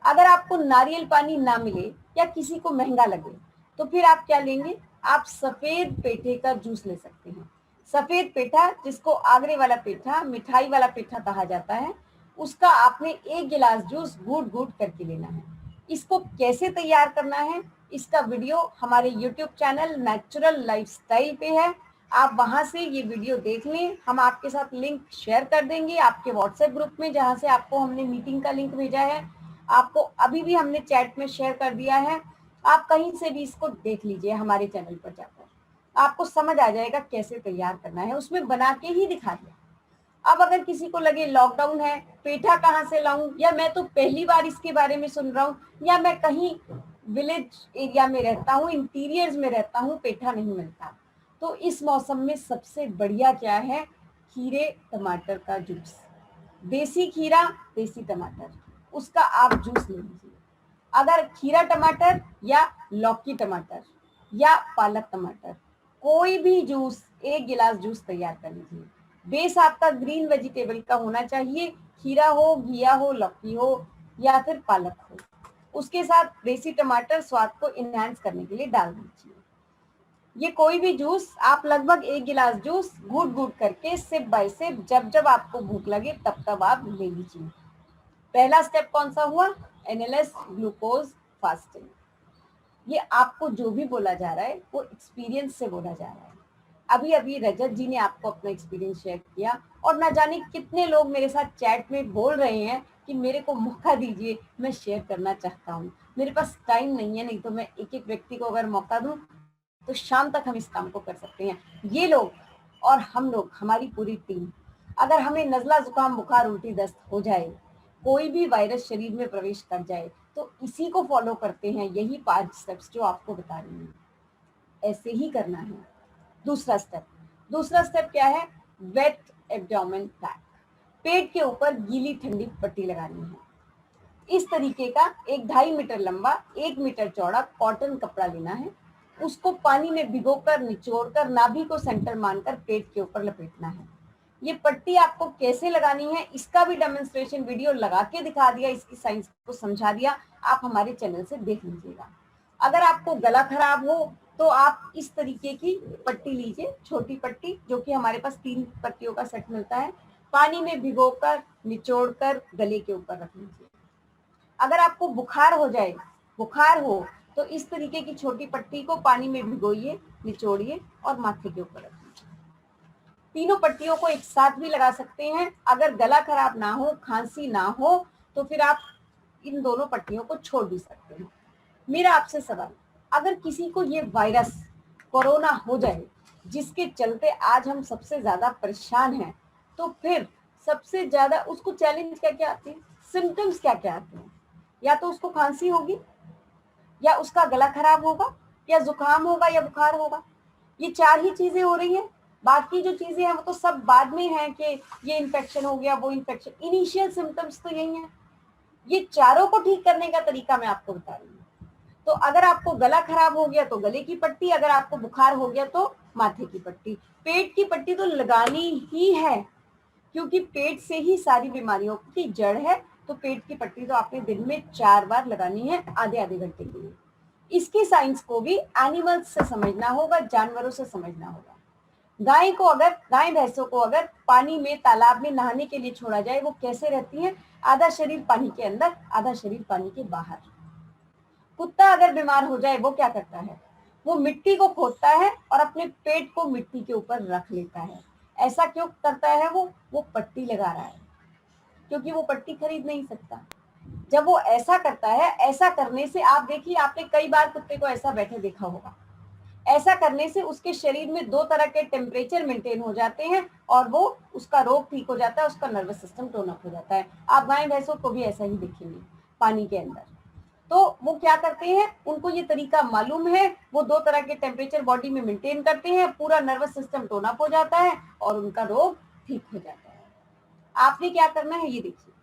अगर आपको नारियल पानी ना मिले या किसी को महंगा लगे तो फिर आप क्या लेंगे? आप सफेद पेठे का जूस ले सकते हैं। सफेद पेठा, जिसको आगरे वाला पेठा, मिठाई वाला पेठा कहा जाता है, उसका आपने 1 गिलास जूस घूट घूट करके लेना है। इसको कैसे तैयार करना है, इसका वीडियो हमारे YouTube चैनल नेचुरल लाइफस्टाइल पे है। आप वहां से ये वीडियो देख लें। हम आपके साथ लिंक शेयर कर देंगे आपके व्हाट्सएप ग्रुप में, जहां से आपको हमने मीटिंग का लिंक भेजा है। आपको अभी भी हमने चैट में शेयर कर दिया है। आप कहीं से भी इसको देख लीजिए, हमारे चैनल पर जाकर आपको समझ आ जाएगा कैसे तैयार करना है। उसमें बना के ही दिखा दिया। अब अगर किसी को लगे लॉकडाउन है, पेठा कहाँ से लाऊं, या मैं तो पहली बार इसके बारे में सुन रहा हूँ, या मैं कहीं विलेज एरिया में रहता हूँ, इंटीरियर्स में रहता हूँ, पेठा नहीं मिलता। तो इस मौसम में सबसे बढ़िया क्या है, खीरे टमाटर का जूस, देसी खीरा देसी टमाटर, उसका आप जूस ले लीजिए। अगर खीरा टमाटर या लौकी टमाटर या पालक टमाटर, कोई भी जूस, 1 गिलास जूस तैयार कर लीजिए। बेस आपका ग्रीन वेजिटेबल का होना चाहिए, खीरा हो, घिया हो, लौकी हो या फिर पालक हो। उसके साथ देसी टमाटर स्वाद को इनहैंस करने के लिए डाल दीजिए। ये कोई भी जूस आप लगभग 1 गिलास जूस घूट घूट करके सिप बाय सिप जब जब आपको भूख लगे तब तब आप ले लीजिए। पहला स्टेप कौन सा हुआ, एनएलएस ग्लूकोज फास्टिंग। ये आपको जो भी बोला जा रहा है वो एक्सपीरियंस से बोला जा रहा है। अभी अभी रजत जी ने आपको अपना एक्सपीरियंस शेयर किया और ना जाने कितने लोग मेरे साथ चैट में बोल रहे हैं कि मेरे को मौका दीजिए, मैं शेयर करना चाहता हूँ, मेरे पास टाइम नहीं है, नहीं तो मैं एक एक व्यक्ति को अगर मौका दूं तो शाम तक हम इस काम को कर सकते हैं। ये लोग और हम लोग, हमारी पूरी टीम, अगर हमें नजला जुकाम बुखार उल्टी दस्त हो जाए, कोई भी वायरस शरीर में प्रवेश कर जाए, तो इसी को फॉलो करते हैं, यही 5 स्टेप्स जो आपको बता रही हूँ, ऐसे ही करना है। दूसरा स्टेप क्या है, वेट एब्डोमेन पैक, पेट के ऊपर गीली ठंडी पट्टी लगानी है। इस तरीके का एक 2.5 मीटर लंबा 1 मीटर चौड़ा कॉटन कपड़ा लेना है, उसको पानी में भिगोकर निचोड़कर नाभि को सेंटर मानकर पेट के ऊपर लपेटना है। ये पट्टी आपको कैसे लगानी है इसका भी डेमोन्स्ट्रेशन वीडियो लगा के दिखा दिया, इसकी साइंस को समझा दिया, आप हमारे चैनल से देख लीजिएगा। अगर आपको गला खराब हो तो आप इस तरीके की पट्टी लीजिए, छोटी पट्टी, जो कि हमारे पास 3 पट्टियों का सेट मिलता है, पानी में भिगोकर निचोड़कर गले के ऊपर रख लीजिए। अगर आपको बुखार हो तो इस तरीके की छोटी पट्टी को पानी में भिगोइए, निचोड़िए और माथे के ऊपर रखिए। तीनों पट्टियों को एक साथ भी लगा सकते हैं। अगर गला खराब ना हो, खांसी ना हो, तो फिर आप इन दोनों पट्टियों को छोड़ भी सकते हैं। मेरा आपसे सवाल, अगर किसी को ये वायरस कोरोना हो जाए, जिसके चलते आज हम सबसे ज्यादा परेशान हैं, तो फिर सबसे ज्यादा उसको चैलेंज क्या क्या आते हैं, सिम्टम्स क्या क्या आते हैं? या तो उसको खांसी होगी, या उसका गला खराब होगा, या जुकाम होगा, या बुखार होगा। ये 4 ही चीजें हो रही हैं। बाकी जो चीजें हैं वो तो सब बाद में हैं कि ये इन्फेक्शन हो गया, वो इन्फेक्शन, इनिशियल सिम्टम्स तो यही हैं। ये चारों को ठीक करने का तरीका मैं आपको बता रही हूँ। तो अगर आपको गला खराब हो गया तो गले की पट्टी, अगर आपको बुखार हो गया तो माथे की पट्टी। पेट की पट्टी तो लगानी ही है, क्योंकि पेट से ही सारी बीमारियों की जड़ है। तो पेट की पट्टी तो आपने दिन में 4 बार लगानी है, आधे आधे घंटे के लिए। इसकी साइंस को भी एनिमल्स से समझना होगा, जानवरों से समझना होगा। गाय भैंसों को अगर पानी में, तालाब में नहाने के लिए छोड़ा जाए, वो कैसे रहती हैं? आधा शरीर पानी के अंदर, आधा शरीर पानी के बाहर। कुत्ता अगर बीमार हो जाए वो क्या करता है? वो मिट्टी को खोदता है और अपने पेट को मिट्टी के ऊपर रख लेता है। ऐसा क्यों करता है? वो पट्टी लगा रहा है, क्योंकि वो पट्टी खरीद नहीं सकता। जब वो ऐसा करता है, ऐसा करने से आप देखिए, आपने कई बार कुत्ते को ऐसा बैठे देखा होगा। ऐसा करने से उसके शरीर में 2 तरह के टेम्परेचर मेंटेन हो जाते हैं और वो उसका रोग ठीक हो जाता है, उसका नर्वस सिस्टम टोन अप हो जाता है। आप गाय भैंसों को भी ऐसा ही देखेंगे पानी के अंदर। तो वो क्या करते हैं, उनको ये तरीका मालूम है, वो 2 तरह के टेम्परेचर बॉडी में मेंटेन करते हैं, पूरा नर्वस सिस्टम टोन अप हो जाता है और उनका रोग ठीक हो जाता है। आपने क्या करना है, ये देखिए,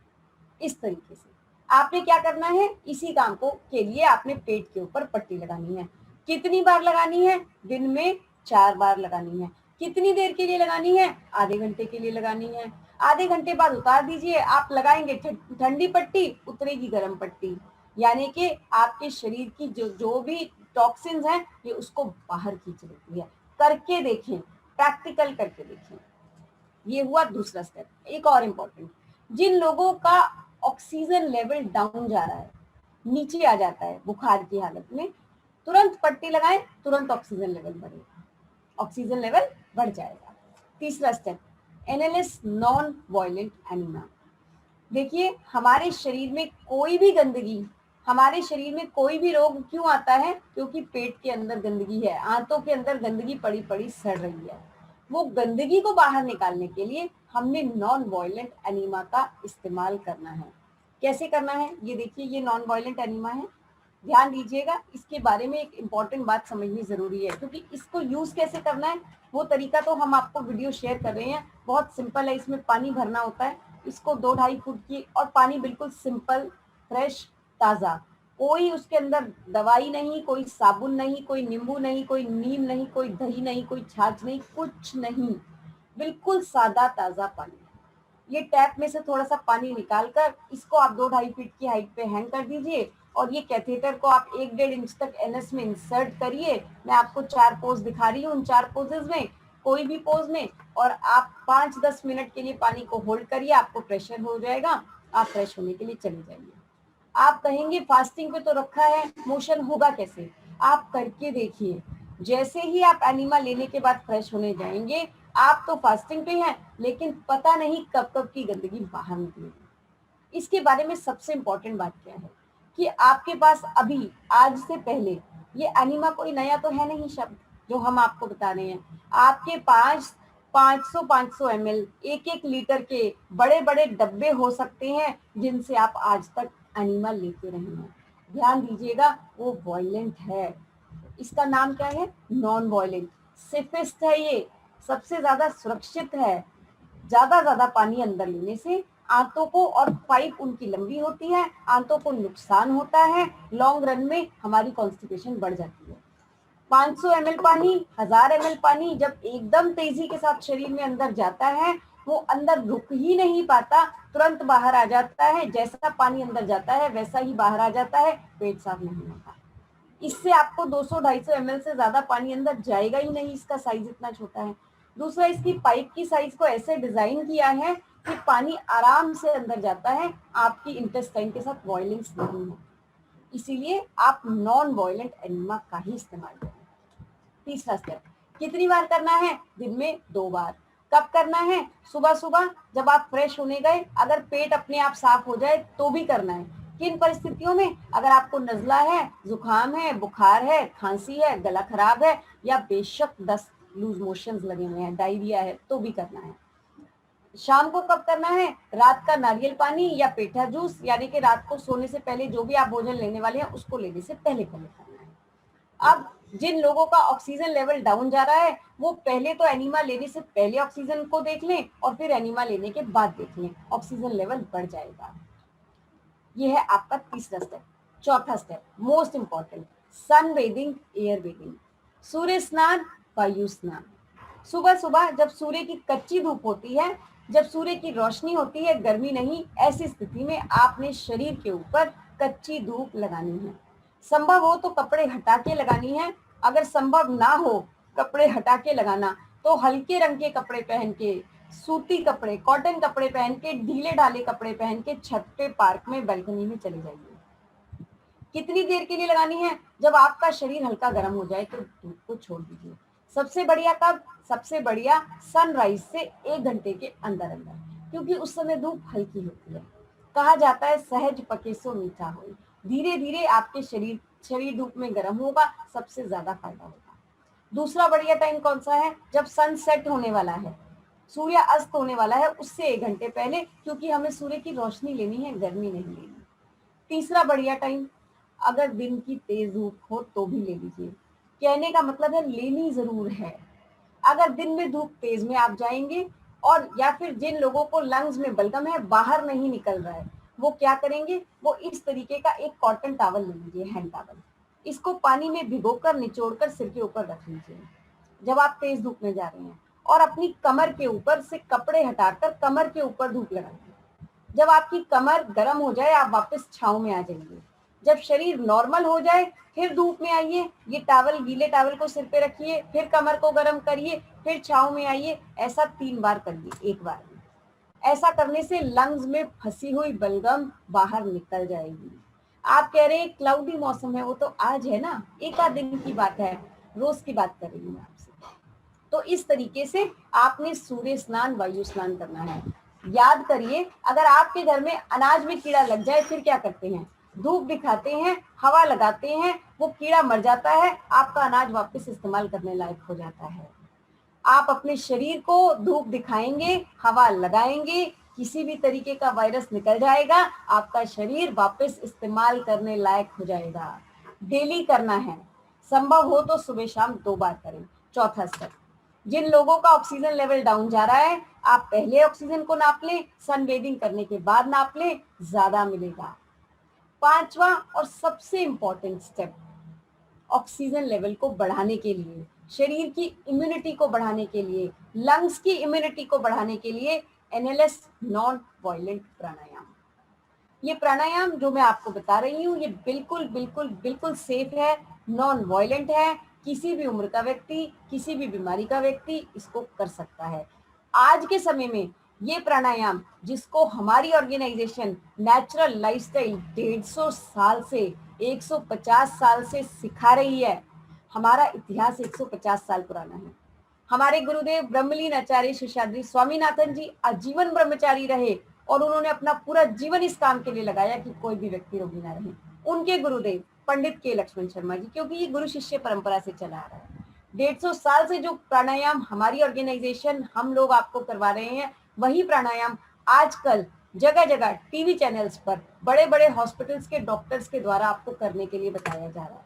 इस तरीके से आपने क्या करना है, इसी काम को के लिए आपने पेट के ऊपर पट्टी लगानी है। कितनी बार लगानी है? दिन में 4 बार लगानी है। कितनी देर के लिए लगानी है? आधे घंटे के लिए लगानी है। आधे घंटे बाद उतार दीजिए। आप लगाएंगे ठंडी पट्टी, उतरेगी गर्म पट्टी, यानी कि आपके शरीर की जो भी टॉक्सिन्स हैं ये उसको बाहर खींच लेती है। करके देखें, प्रैक्टिकल करके देखें। ये हुआ दूसरा स्टेप। एक और इम्पोर्टेंट, जिन लोगों का ऑक्सीजन लेवल डाउन जा रहा है, नीचे आ जाता है बुखार की हालत में, तुरंत पट्टी लगाएं, तुरंत ऑक्सीजन लेवल बढ़ेगा, ऑक्सीजन लेवल बढ़ जाएगा। तीसरा step, NLS non violent anaemia. देखिए, हमारे शरीर में कोई भी गंदगी, हमारे शरीर में कोई भी रोग क्यों आता है? क्योंकि पेट के अंदर गंदगी है, आंतों के अंदर गंदगी पड़ी पड़ी सड़ रही है। वो गंदगी को बाहर निकालने के लिए हमने नॉन वायलेंट एनीमा का इस्तेमाल करना है। कैसे करना है ये देखिए, ये नॉन वायलेंट एनीमा है। ध्यान दीजिएगा, इसके बारे में एक इम्पॉर्टेंट बात समझनी जरूरी है, क्योंकि इसको यूज कैसे करना है वो तरीका तो हम आपको वीडियो शेयर कर रहे हैं, बहुत सिंपल है। इसमें पानी भरना होता है, इसको 2-2.5 फुट की, और पानी बिल्कुल सिंपल, फ्रेश, ताजा, कोई उसके अंदर दवाई नहीं, कोई साबुन नहीं, कोई नींबू नहीं, कोई नीम नहीं, कोई दही नहीं, कोई छाछ नहीं, कुछ नहीं, बिल्कुल सादा ताजा पानी। ये टैप में से थोड़ा सा पानी निकालकर इसको आप 2-2.5 फीट की हाइट पे हैंग कर दीजिए, और ये कैथेटर को आप 1-1.5 इंच तक एनएस में इंसर्ट करिए। मैं आपको 4 पोज दिखा रही हूँ, उन 4 पोजेज में कोई भी पोज में, और आप 5-10 मिनट के लिए पानी को होल्ड करिए, आपको प्रेशर हो जाएगा, आप फ्रेश होने के लिए चले जाइए। आप कहेंगे फास्टिंग पे तो रखा है, मोशन होगा कैसे? आप करके देखिए, जैसे ही आप एनिमा लेने के बाद फ्रेश होने जाएंगे, आप तो फास्टिंग पे हैं, लेकिन पता नहीं कब कब की गंदगी बाहर निकलेगी। इसके बारे में सबसे इंपॉर्टेंट बात क्या है कि आपके पास अभी, आज से पहले, ये एनिमा कोई नया तो है नहीं शब्द जो हम आपको बता रहे हैं। आपके पास 500 ml, 1-1 लीटर के बड़े बड़े डब्बे हो सकते हैं जिनसे आप आज तक एनिमा लेते रहे हैं। ध्यान दीजिएगा, वो वॉयलेंट है, इसका नाम क्या है? नॉन वॉयलेंट, सेफेस्ट है, ये सबसे ज्यादा सुरक्षित है। ज्यादा पानी अंदर लेने से आंतों को, और पाइप उनकी लंबी होती है, आंतों को नुकसान होता है, लॉन्ग रन में हमारी कॉन्स्टिपेशन बढ़ जाती है। 500 ml पानी, 1000 ml पानी जब एकदम तेजी के साथ शरीर में अंदर जाता है, वो अंदर रुक ही नहीं पाता, तुरंत बाहर आ जाता है। जैसा पानी अंदर जाता है वैसा ही बाहर आ जाता है, पेट साफ नहीं होता। इससे आपको 200-250 ml से ज्यादा पानी अंदर जाएगा ही नहीं, इसका साइज इतना छोटा है। दूसरा, इसकी पाइप की साइज को ऐसे डिजाइन किया है कि पानी आराम से अंदर जाता है, आपकी इंटेस्टाइन के साथ वॉयलेंस नहीं है, इसीलिए आप नॉन वॉयलेंट एनिमा का ही इस्तेमाल करें। तीसरा स्टेप, कितनी बार करना है? दिन में 2 बार। कब करना है? सुबह सुबह जब आप फ्रेश होने गए, अगर पेट अपने आप साफ हो जाए तो भी करना है। किन परिस्थितियों में? अगर आपको नजला है, जुकाम है, बुखार है, खांसी है, गला खराब है, या बेशक दस्त, लूज मोशंस लगे हुए हैं, डायरिया है, तो भी करना है। शाम को कब करना है? रात का नारियल पानी या पेठा जूस, यानी कि रात को सोने से पहले जो भी आप भोजन लेने वाले हैं उसको लेने से पहले करना है। अब जिन लोगों का ऑक्सीजन लेवल डाउन जा रहा है, वो पहले तो एनिमा लेने से पहले ऑक्सीजन को देख लें, और फिर एनिमा लेने के बाद देख लें, ऑक्सीजन लेवल बढ़ जाएगा। ये है आपका तीसरा स्टेप। चौथा स्टेप, मोस्ट इंपॉर्टेंट, सन बेदिंग, एयर बेदिंग, सूर्य स्नान, वायु स्नान। सुबह सुबह जब सूर्य की कच्ची धूप होती है, जब सूर्य की रोशनी होती है, गर्मी नहीं, ऐसी स्थिति में आपने शरीर के ऊपर कच्ची धूप लगानी है। संभव हो तो कपड़े हटा के लगानी है, अगर संभव ना हो कपड़े हटा के लगाना, तो हल्के रंग के कपड़े पहन के, सूती कपड़े, कॉटन कपड़े पहन के, ढीले ढाले कपड़े पहन के छत पे, पार्क में, बालकनी में चले जाइए। कितनी देर के लिए लगानी है? जब आपका शरीर हल्का गर्म हो जाए तो धूप को छोड़ दीजिए। सबसे बढ़िया कब? सबसे बढ़िया सनराइज से 1 घंटे के अंदर अंदर, क्योंकि उस समय धूप हल्की होती है। कहा जाता है सहज पके सो मीठा हो। धीरे धीरे आपके शरीर धूप में गर्म होगा, सबसे ज्यादा फायदा होगा। दूसरा बढ़िया टाइम कौन सा है? जब सन सेट होने वाला है, सूर्य अस्त होने वाला है, उससे 1 घंटे पहले, क्योंकि हमें सूर्य की रोशनी लेनी है, गर्मी नहीं लेनी। तीसरा बढ़िया टाइम, अगर दिन की तेज धूप हो तो भी ले लीजिए। कहने का मतलब है लेनी जरूर है। अगर दिन में धूप तेज में आप जाएंगे, और या फिर जिन लोगों को लंग्स में बलगम है, बाहर नहीं निकल रहा है, वो क्या करेंगे? वो इस तरीके का एक कॉटन टॉवल ले लीजिए, हैंड टॉवल, इसको पानी में भिगोकर निचोड़कर सिर के ऊपर रख लीजिए जब आप तेज धूप में जा रहे हैं, और अपनी कमर के ऊपर से कपड़े हटाकर कमर के ऊपर धूप लगाइए। जब आपकी कमर गर्म हो जाए, आप वापस छांव में आ जाइए। जब शरीर नॉर्मल हो जाए, फिर धूप में आइए, ये टॉवल, गीले टॉवल को सिर पे रखिए, फिर कमर को गर्म करिए, फिर छांव में आइए। ऐसा 3 बार करिए एक बार में। ऐसा करने से लंग्स में फंसी हुई बलगम बाहर निकल जाएगी। आप कह रहे हैं क्लाउडी मौसम है, वो तो आज है ना, 1 आध दिन की बात है, रोज की बात कर रही हूँ आपसे। तो इस तरीके से आपने सूर्य स्नान, वायु स्नान करना है। याद करिए, अगर आपके घर में अनाज में कीड़ा लग जाए, फिर क्या करते हैं? धूप दिखाते हैं, हवा लगाते हैं, वो कीड़ा मर जाता है, आपका अनाज वापस इस्तेमाल करने लायक हो जाता है। आप अपने शरीर को धूप दिखाएंगे, हवा लगाएंगे, किसी भी तरीके का वायरस निकल जाएगा, आपका शरीर वापस इस्तेमाल करने लायक हो जाएगा। डेली करना है, संभव हो तो सुबह शाम 2 बार करें। चौथा स्टेप, जिन लोगों का ऑक्सीजन लेवल डाउन जा रहा है, आप पहले ऑक्सीजन को नाप लें, सनबेदिंग करने के बाद नाप लें, ज्यादा मिलेगा। पांचवा और सबसे इंपॉर्टेंट स्टेप, ऑक्सीजन लेवल को बढ़ाने के लिए, शरीर की इम्यूनिटी को बढ़ाने के लिए, लंग्स की इम्यूनिटी को बढ़ाने के लिए एनएलएस नॉन वायलेंट प्राणायाम। ये प्राणायाम जो मैं आपको बता रही हूँ, ये बिल्कुल बिल्कुल बिल्कुल सेफ है, नॉन वायलेंट है। किसी भी उम्र का व्यक्ति, किसी भी बीमारी का व्यक्ति इसको कर सकता है। आज के समय में ये प्राणायाम, जिसको हमारी ऑर्गेनाइजेशन नेचुरल लाइफस्टाइल 150 साल से 150 साल से सिखा रही है, हमारा इतिहास 150 साल पुराना है। हमारे गुरुदेव ब्रह्मलीन आचार्य शेषाद्री स्वामीनाथन जी आजीवन ब्रह्मचारी रहे और उन्होंने अपना पूरा जीवन इस काम के लिए लगाया कि कोई भी व्यक्ति रोगी ना रहे। उनके गुरुदेव पंडित के लक्ष्मण शर्मा जी, क्योंकि ये गुरु शिष्य परंपरा से चला आ रहा है। 150 साल से जो प्राणायाम हमारी ऑर्गेनाइजेशन, हम लोग आपको करवा रहे हैं, वही प्राणायाम आजकल जगह जगह टीवी चैनल्स पर बड़े बड़े हॉस्पिटल्स के डॉक्टर्स के द्वारा आपको करने के लिए बताया जा रहा है।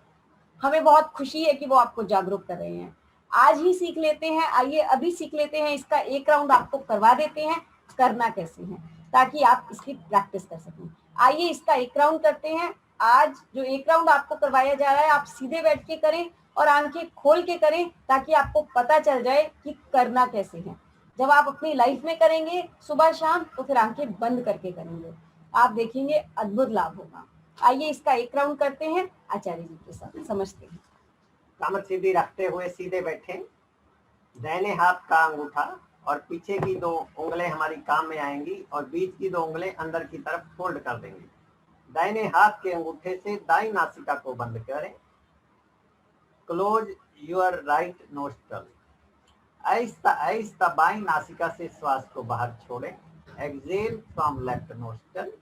हमें बहुत खुशी है कि वो आपको जागरूक कर रहे हैं। आज ही सीख लेते हैं, आइए अभी सीख लेते हैं। इसका एक राउंड आपको करवा देते हैं, करना कैसे है, ताकि आप इसकी प्रैक्टिस कर सकें। आइए इसका एक राउंड करते हैं। आज जो एक राउंड आपको करवाया जा रहा है, आप सीधे बैठ के करें और आंखें खोल के करें, ताकि आपको पता चल जाए कि करना कैसे है। जब आप अपनी लाइफ में करेंगे सुबह शाम, तो फिर आंखें बंद करके करेंगे, आप देखेंगे अद्भुत लाभ होगा। आइए इसका एक राउंड करते हैं आचार्य जी के साथ, समझते हैं। कमर सीधी रखते हुए सीधे बैठे, दाहिने हाथ का अंगूठा और पीछे की 2 उंगलें हमारी काम में आएंगी और बीच की 2 उंगलें अंदर की तरफ फोल्ड कर देंगे। दाहिने हाथ के अंगूठे से दाई नासिका को बंद करें। Close your right nostril. आहिस्ता आहिस्ता बाई नासिका से श्वास को बाहर छोड़ें। Exhale from left nostril.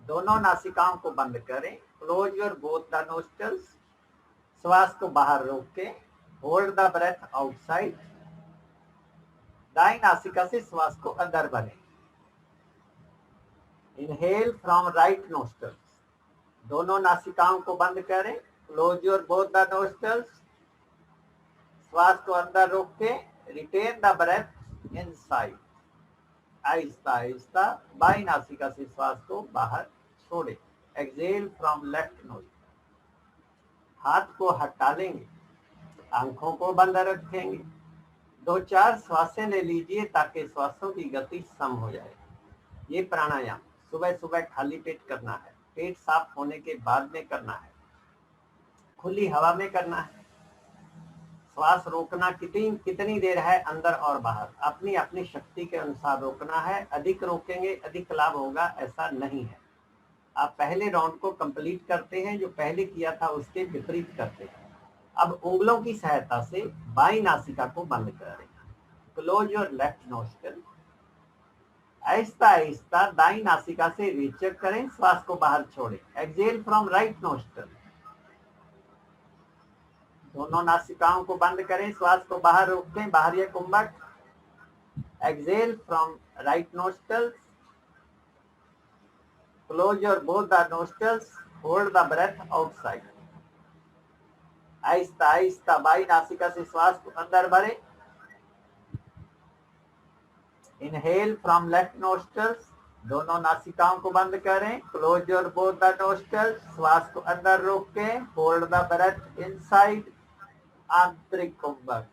दोनों नासिकाओं को बंद करें। Close your both the nostrils. श्वास को बाहर रोकें। Hold the breath outside. दाई नासिका से श्वास को अंदर भरें। Inhale from right nostrils. दोनों नासिकाओं को बंद करें। Close your both the nostrils. श्वास को अंदर रोकें। Retain the breath inside. आहिस्ता आहिस्ता बाई नासिका से श्वास को बाहर छोड़ें। Exhale from left nostril. हाथ को हटा लेंगे, आंखों को बंद रखेंगे। 2-4 श्वासें ले लीजिए ताकि श्वासों की गति सम हो जाए। ये प्राणायाम सुबह सुबह खाली पेट करना है, पेट साफ होने के बाद में करना है, खुली हवा में करना है। श्वास रोकना कितनी देर है, अंदर और बाहर, अपनी अपनी शक्ति के अनुसार रोकना है। अधिक रोकेंगे अधिक लाभ होगा, ऐसा नहीं है। आप पहले राउंड को कंप्लीट करते हैं, जो पहले किया था उसके विपरीत करते हैं। अब उंगलों की सहायता से बाई नासिका को बंद करें। Close your left nostril. आहिस्ता आहिस्ता दाई नासिका से रीचेक करें, श्वास को बाहर छोड़ें। Exhale from right nostril. दोनों नासिकाओं को बंद करें, श्वास को बाहर रोकें, बाहरी कुंभक। Exhale from right nostril. Close your both the nostrils. Hold the breath outside. आहिस्ता आहिस्ता बाई नासिका से श्वास को अंदर भरें। Inhale from left nostrils. दोनों नासिकाओं को बंद करें। Close your both the nostrils. श्वास को अंदर रोकें। Hold the breath inside. आंतरिक कुंभक।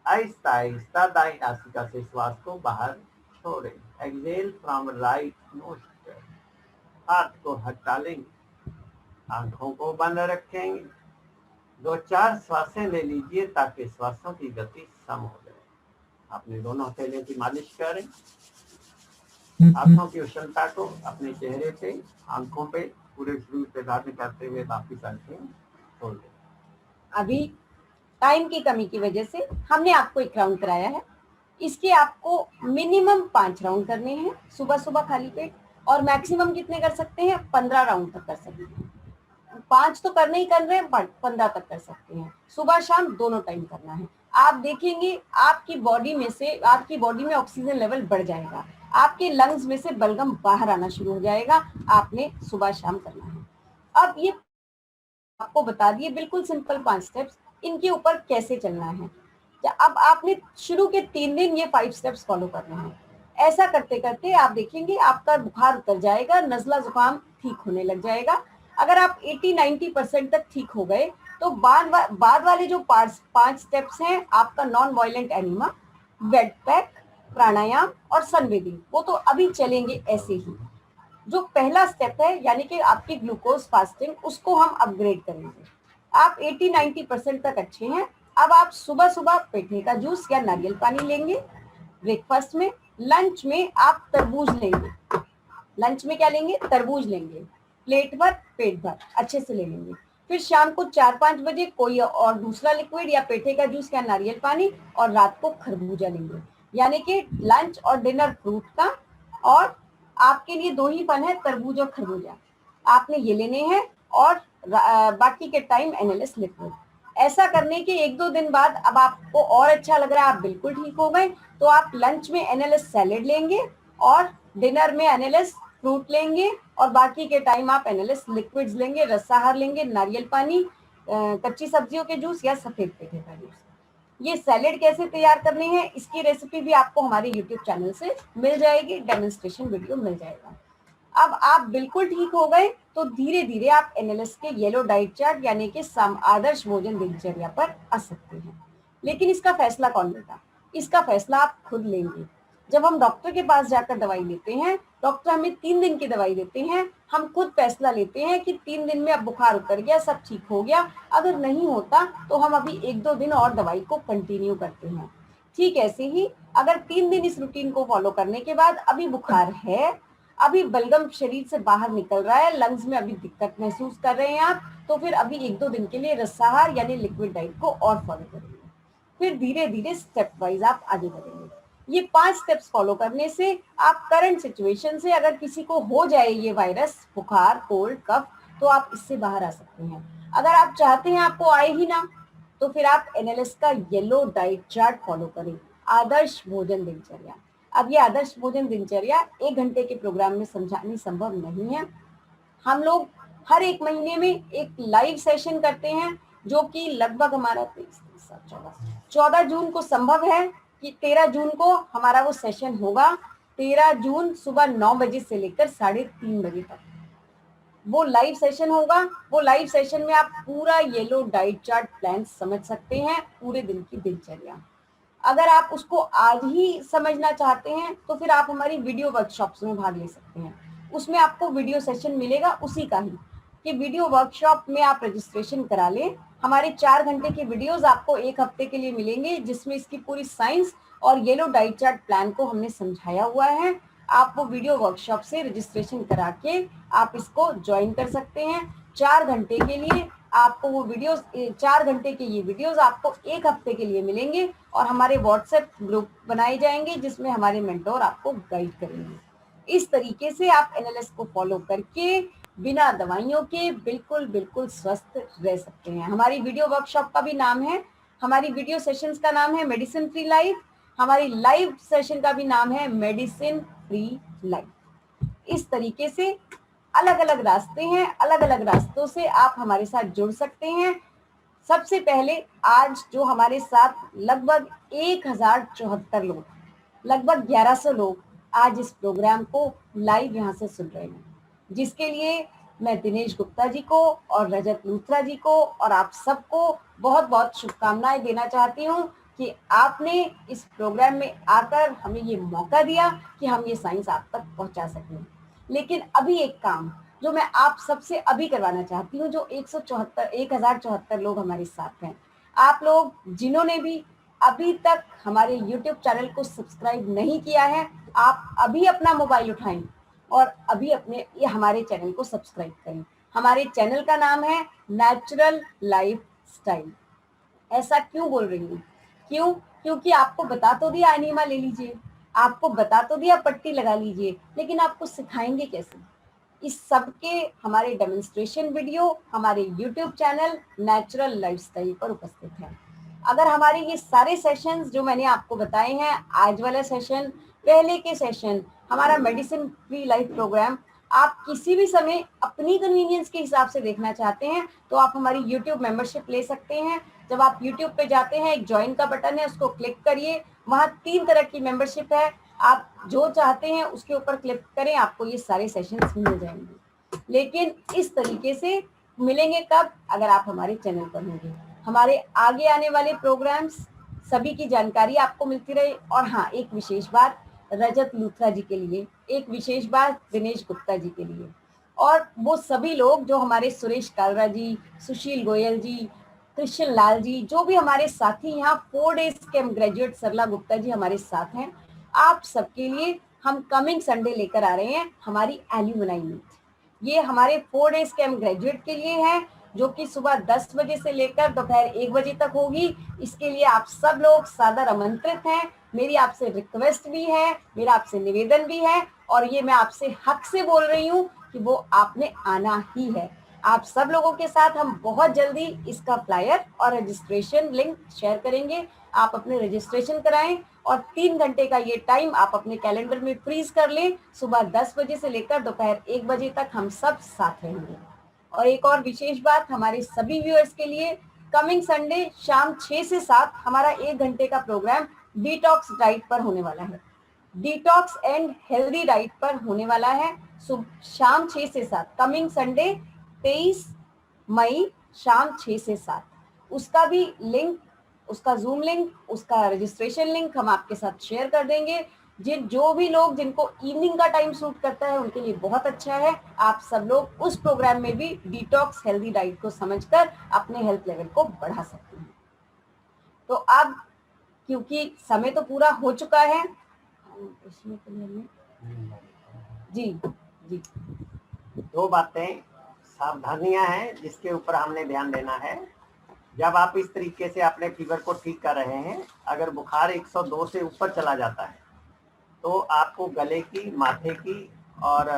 आहिस्ता आहिस्ता दाई नासिका से श्वास को बाहर छोड़ें। Exhale from right nostril. हाथ को हटा लेंगे, आंखों को बंद रखेंगे। 2-4 श्वासें ले लीजिए ताकि श्वासों की गति सम हो जाए। अपने दोनों हथेलियों की मालिश करें। हाथों की उष्णता को अपने चेहरे पे, आंखों पे पूरे शरीर पे धारण करते हुए वापिस आंखें खोल दें। अभी टाइम की कमी की वजह से हमने आपको एक राउंड कराया है। इसके आपको मिनिमम 5 राउंड करने हैं सुबह सुबह खाली पेट, और मैक्सिमम कितने कर सकते हैं, 15 राउंड तक कर सकते हैं। 5 तो करने ही कर रहे हैं, 15 तक कर सकते हैं। सुबह शाम दोनों टाइम करना है। आप देखेंगे आपकी बॉडी में ऑक्सीजन लेवल बढ़ जाएगा। आपके लंग्स में से बलगम बाहर आना शुरू हो जाएगा। आपने सुबह शाम करना है। अब ये आपको बता दिए बिल्कुल सिंपल 5 स्टेप्स, इनके ऊपर कैसे चलना है। अब आपने शुरू के 3 दिन ये 5 स्टेप्स फॉलो करने हैं। ऐसा करते करते आप देखेंगे आपका बुखार उतर जाएगा, नजला जुकाम ठीक होने लग जाएगा। अगर आप 80-90% तक ठीक हो गए तो बाद वाले जो 5 स्टेप्स हैं, आपका non violent enema, wet pack, pranayama और सनबेदिंग, वो तो अभी चलेंगे ऐसे ही। जो पहला स्टेप है यानी कि आपकी ग्लूकोज फास्टिंग, उसको हम अपग्रेड करेंगे। आप 80-90% तक अच्छे हैं। अब आप सुबह सुबह पेठे का जूस या नारियल पानी लेंगे ब्रेकफास्ट में। लंच में आप तरबूज लेंगे। लंच में क्या लेंगे? तरबूज लेंगे, प्लेट भर, पेट भर अच्छे से ले लेंगे। फिर शाम को 4-5 बजे कोई और दूसरा लिक्विड या पेठे का जूस या नारियल पानी, और रात को खरबूजा लेंगे। यानी कि लंच और डिनर फ्रूट का, और आपके लिए 2 ही फल है, तरबूज और खरबूजा, आपने ये लेने हैं। और बाकी के टाइम एनएलएस लिक्विड। ऐसा करने के 1-2 दिन बाद अब आपको और अच्छा लग रहा है, आप बिल्कुल ठीक हो गए, तो आप लंच में एनएलएस सैलेड लेंगे और डिनर में एनएलएस फ्रूट लेंगे, और बाकी के टाइम आप एनएलएस लिक्विड्स लेंगे, रसाहार लेंगे, नारियल पानी, कच्ची सब्जियों के जूस या सफेद पेठे का जूस। ये सैलेड कैसे तैयार करने हैं, इसकी रेसिपी भी आपको हमारे YouTube चैनल से मिल जाएगी, डेमोन्स्ट्रेशन वीडियो मिल जाएगा। अब आप बिल्कुल ठीक हो गए तो धीरे धीरे आप एनएलएस के येलो डाइट चार्ट यानी कि आदर्श भोजन दिनचर्या पर आ सकते हैं। लेकिन इसका फैसला कौन लेगा? इसका फैसला आप खुद लेंगे। जब हम डॉक्टर के पास जाकर दवाई लेते हैं, डॉक्टर हमें 3 दिन की दवाई देते हैं, हम खुद फैसला लेते हैं कि 3 दिन में अब बुखार उतर गया, सब ठीक हो गया। अगर नहीं होता तो हम अभी 1-2 दिन और दवाई को कंटिन्यू करते हैं। ठीक ऐसे ही अगर 3 दिन इस रूटीन को फॉलो करने के बाद अभी बुखार है, अभी बलगम शरीर से बाहर निकल रहा है, लंग्स में अभी दिक्कत महसूस कर रहे हैं आप, तो फिर अभी 1-2 दिन के लिए रसाहार यानी लिक्विड डाइट को और फॉलो करेंगे। फिर धीरे धीरे स्टेप वाइज आप आगे बढ़ेंगे। ये 5 स्टेप्स फॉलो करने से आप करंट सिचुएशन से, अगर किसी को हो जाए ये वायरस, बुखार, कोल्ड, कफ, तो आप इससे बाहर आ सकते हैं। अगर आप चाहते हैं आपको आए ही ना, तो फिर आप एनएलएस का येलो डाइट चार्ट फॉलो करें, आदर्श भोजन दिनचर्या। अब ये आदर्श भोजन दिनचर्या 1 घंटे के प्रोग्राम में समझानी संभव नहीं है। हम लोग हर 1 महीने में एक लाइव सेशन करते हैं, जो कि लगभग हमारा 14 जून को संभव है कि 13 जून को हमारा वो सेशन होगा। 13 जून सुबह 9 बजे से लेकर 3:30 बजे तक वो लाइव सेशन होगा। वो लाइव सेशन में आप पूरा येलो डाइट चार्ट प्लान समझ सकते हैं, पूरे दिन की दिनचर्या। अगर आप उसको आज ही समझना चाहते हैं तो फिर आप हमारी वीडियो वर्कशॉप्स में भाग ले सकते हैं। उसमें आपको वीडियो सेशन मिलेगा उसी का ही, कि वीडियो वर्कशॉप में आप रजिस्ट्रेशन करा लें। हमारे 4 घंटे के वीडियोस आपको 1 हफ्ते के लिए मिलेंगे, जिसमें इसकी पूरी साइंस और येलो डाइट चार्ट प्लान को हमने समझाया हुआ है। आप वो वीडियो वर्कशॉप से रजिस्ट्रेशन करा के आप इसको ज्वाइन कर सकते हैं। 4 घंटे के लिए आपको वो वीडियोस, 4 घंटे के ये वीडियोस आपको 1 हफ्ते के लिए मिलेंगे, और हमारे व्हाट्सएप ग्रुप बनाए जाएंगे जिसमें हमारे मेंटोर आपको गाइड करेंगे। इस तरीके से आप एनएलएस को फॉलो करके बिना दवाइयों के बिल्कुल स्वस्थ रह सकते हैं। हमारी वीडियो वर्कशॉप का भी नाम है, हमारी वीडियो सेशंस का नाम है मेडिसिन फ्री लाइफ, हमारी लाइव सेशन का भी नाम है मेडिसिन फ्री लाइफ। इस तरीके से अलग अलग रास्ते हैं, अलग अलग रास्तों से आप हमारे साथ जुड़ सकते हैं। सबसे पहले आज जो हमारे साथ लगभग 1074 लोग, लगभग 1100 लोग आज इस प्रोग्राम को लाइव यहाँ से सुन रहे हैं, जिसके लिए मैं दिनेश गुप्ता जी को और रजत लूथरा जी को और आप सबको बहुत बहुत शुभकामनाएं देना चाहती हूँ कि आपने इस प्रोग्राम में आकर हमें ये मौका दिया कि हम ये साइंस आप तक पहुंचा सकें। लेकिन अभी एक काम जो मैं आप सबसे अभी करवाना चाहती हूँ, जो 1074 लोग हमारे साथ हैं, आप लोग जिन्होंने भी अभी तक हमारे YouTube चैनल को सब्सक्राइब नहीं किया है, आप अभी अपना मोबाइल उठाएं और अभी ये हमारे चैनल को सब्सक्राइब करें। हमारे चैनल का नाम है नेचुरल लाइफ स्टाइल। ऐसा क्यों बोल रही हूँ? क्योंकि आपको बता तो दिया एनीमा ले लीजिए, आपको बता तो दिया पट्टी लगा लीजिए, लेकिन आपको सिखाएंगे कैसे? इस सब के हमारे डेमोन्स्ट्रेशन वीडियो हमारे YouTube चैनल नेचुरल लाइफस्टाइल पर उपस्थित है। अगर हमारे ये सारे सेशंस जो मैंने आपको बताए हैं, आज वाला सेशन, पहले के सेशन, हमारा मेडिसिन फ्री लाइफ प्रोग्राम आप किसी भी समय अपनी कन्वीनियंस के हिसाब से देखना चाहते हैं तो आप हमारी YouTube मेंबरशिप ले सकते हैं। जब आप YouTube पे जाते हैं, एक ज्वाइन का बटन है, उसको क्लिक करिए। वहाँ 3 तरह की मेंबरशिप है, आप जो चाहते हैं उसके ऊपर क्लिक करें, आपको ये सारे सेशंस मिल जाएंगे। लेकिन इस तरीके से मिलेंगे कब? अगर आप हमारे चैनल पर होंगे। हमारे आगे आने वाले प्रोग्राम्स सभी की जानकारी आपको मिलती रहे। और हाँ, एक विशेष बात रजत लूथरा जी के लिए, एक विशेष बात दिनेश गुप्ता जी के लिए, और वो सभी लोग जो हमारे सुरेश कालरा जी, सुशील गोयल जी, कृष्ण लाल जी, जो भी हमारे साथी यहाँ 4 डेज कैंप ग्रेजुएट सरला गुप्ता जी हमारे साथ हैं, आप सबके लिए हम कमिंग संडे लेकर आ रहे हैं हमारी एल्यूमनाई मीट। ये हमारे 4 डेज कैंप ग्रेजुएट के लिए है, जो कि सुबह 10 बजे से लेकर दोपहर 1 बजे तक होगी। इसके लिए आप सब लोग सादर आमंत्रित हैं। मेरी आपसे रिक्वेस्ट भी है, मेरा आपसे निवेदन भी है, और ये मैं आपसे हक से बोल रही हूँ कि वो आपने आना ही है। आप सब लोगों के साथ हम बहुत जल्दी इसका फ्लायर और रजिस्ट्रेशन लिंक शेयर करेंगे। आप अपने रजिस्ट्रेशन कराएं और 3 घंटे का ये टाइम आप अपने कैलेंडर में फ्रीज कर लें। सुबह 10 बजे से लेकर दोपहर 1 बजे तक हम सब साथ रहेंगे। और एक और विशेष बात हमारे सभी व्यूअर्स के लिए, कमिंग संडे शाम 6 से 7 हमारा 1 घंटे का प्रोग्राम डिटॉक्स डाइट पर होने वाला है। डिटॉक्स एंड हेल्दी डाइट पर होने वाला है शाम 6 से 7, कमिंग संडे 23 मई शाम 6 से 7। उसका भी लिंक, उसका जूम लिंक, उसका रजिस्ट्रेशन लिंक हम आपके साथ शेयर कर देंगे। जो भी लोग जिनको इवनिंग का टाइम सूट करता है उनके लिए बहुत अच्छा है। आप सब लोग उस प्रोग्राम में भी डिटॉक्स हेल्दी डाइट को समझकर अपने हेल्थ लेवल को बढ़ा सकते हैं। तो अब क्योंकि समय तो पूरा हो चुका है, जी जी 2 बातें सावधानियां हैं जिसके ऊपर हमने ध्यान देना है। जब आप इस तरीके से अपने फीवर को ठीक कर रहे हैं, अगर बुखार 102 से ऊपर चला जाता है तो आपको गले की, माथे की और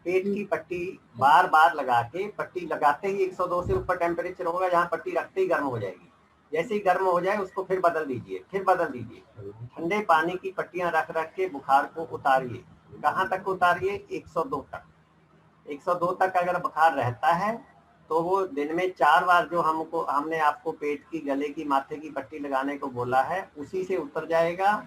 पेट की पट्टी बार बार लगा के, पट्टी लगाते ही 102 से ऊपर टेम्परेचर होगा, जहाँ पट्टी रखते ही गर्म हो जाएगी। जैसे ही गर्म हो जाए उसको फिर बदल दीजिए, फिर बदल दीजिए। ठंडे पानी की पट्टियां रख रख के बुखार को उतारिए। कहाँ तक उतारिए? 102 तक। 102 तक अगर बुखार रहता है तो वो दिन में 4 बार जो हमने आपको पेट की, गले की, माथे की पट्टी लगाने को बोला है, उसी से उतर जाएगा।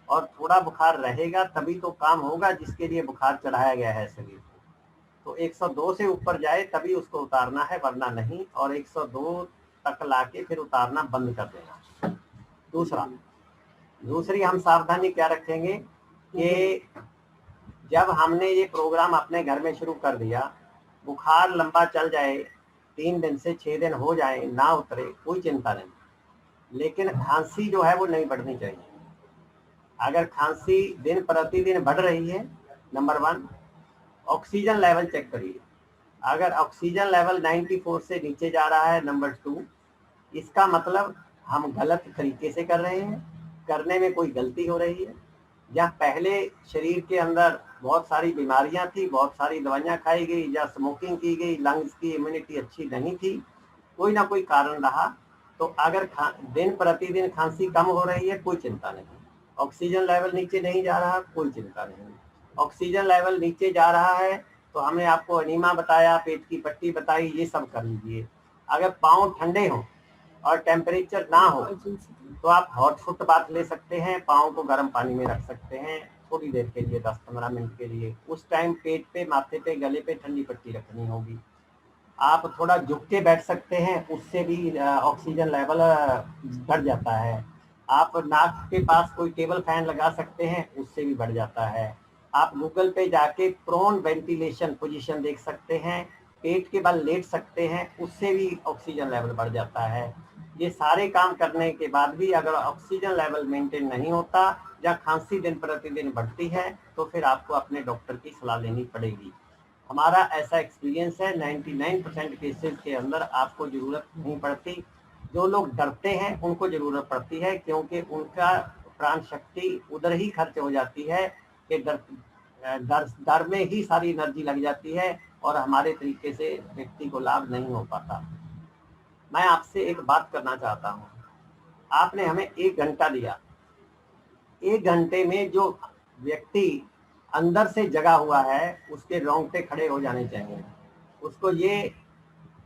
और थोड़ा बुखार रहेगा तभी तो काम होगा जिसके लिए बुखार चढ़ाया गया है शरीर को। तो 102 से ऊपर जाए तभी उसको उतारना है, वरना नहीं। और 102 तक लाके फिर उतारना बंद कर देना। दूसरी हम सावधानी क्या रखेंगे कि जब हमने ये प्रोग्राम अपने घर में शुरू कर दिया, बुखार लंबा चल जाए, 3 दिन से 6 दिन हो जाए, ना उतरे, कोई चिंता नहीं, लेकिन खांसी जो है वो नहीं बढ़नी चाहिए। अगर खांसी दिन प्रतिदिन बढ़ रही है, नंबर 1, ऑक्सीजन लेवल चेक करिए। अगर ऑक्सीजन लेवल 94 से नीचे जा रहा है, नंबर 2, इसका मतलब हम गलत तरीके से कर रहे हैं, करने में कोई गलती हो रही है। या पहले शरीर के अंदर बहुत सारी बीमारियां थी, बहुत सारी दवाइयां खाई गई, या स्मोकिंग की गई, लंग्स की इम्यूनिटी अच्छी नहीं थी, कोई ना कोई कारण रहा। तो अगर दिन प्रतिदिन खांसी कम हो रही है, कोई चिंता नहीं। ऑक्सीजन लेवल नीचे नहीं जा रहा, कोई चिंता नहीं। ऑक्सीजन लेवल नीचे जा रहा है तो हमने आपको एनीमा बताया, पेट की पट्टी बताई, ये सब कर लीजिए। अगर पाँव ठंडे हों और टेम्परेचर ना हो तो आप हॉट फुट बाथ ले सकते हैं, पाँव को गर्म पानी में रख सकते हैं थोड़ी देर के लिए, 10-15 मिनट के लिए। उस टाइम पेट पे, माथे पे, गले पे ठंडी पट्टी रखनी होगी। आप थोड़ा झुक के बैठ सकते हैं, उससे भी ऑक्सीजन लेवल बढ़ जाता है। आप नाक के पास कोई टेबल फैन लगा सकते हैं, उससे भी बढ़ जाता है। आप गूगल पे जाके प्रोन वेंटिलेशन पोजीशन देख सकते हैं, पेट के बल लेट सकते हैं, उससे भी ऑक्सीजन लेवल बढ़ जाता है। ये सारे काम करने के बाद भी अगर ऑक्सीजन लेवल मेंटेन नहीं होता या खांसी दिन प्रतिदिन बढ़ती है तो फिर आपको अपने डॉक्टर की सलाह लेनी पड़ेगी। हमारा ऐसा एक्सपीरियंस है, 99% केसेस के अंदर आपको ज़रूरत नहीं पड़ती। जो लोग डरते हैं उनको ज़रूरत पड़ती है, क्योंकि उनका प्राण शक्ति उधर ही खर्च हो जाती है कि डर में ही सारी एनर्जी लग जाती है और हमारे तरीके से व्यक्ति को लाभ नहीं हो पाता। मैं आपसे एक बात करना चाहता हूँ। आपने हमें 1 घंटा दिया, 1 घंटे में जो व्यक्ति अंदर से जगा हुआ है, उसके रोंगटे खड़े हो जाने चाहिए। उसको ये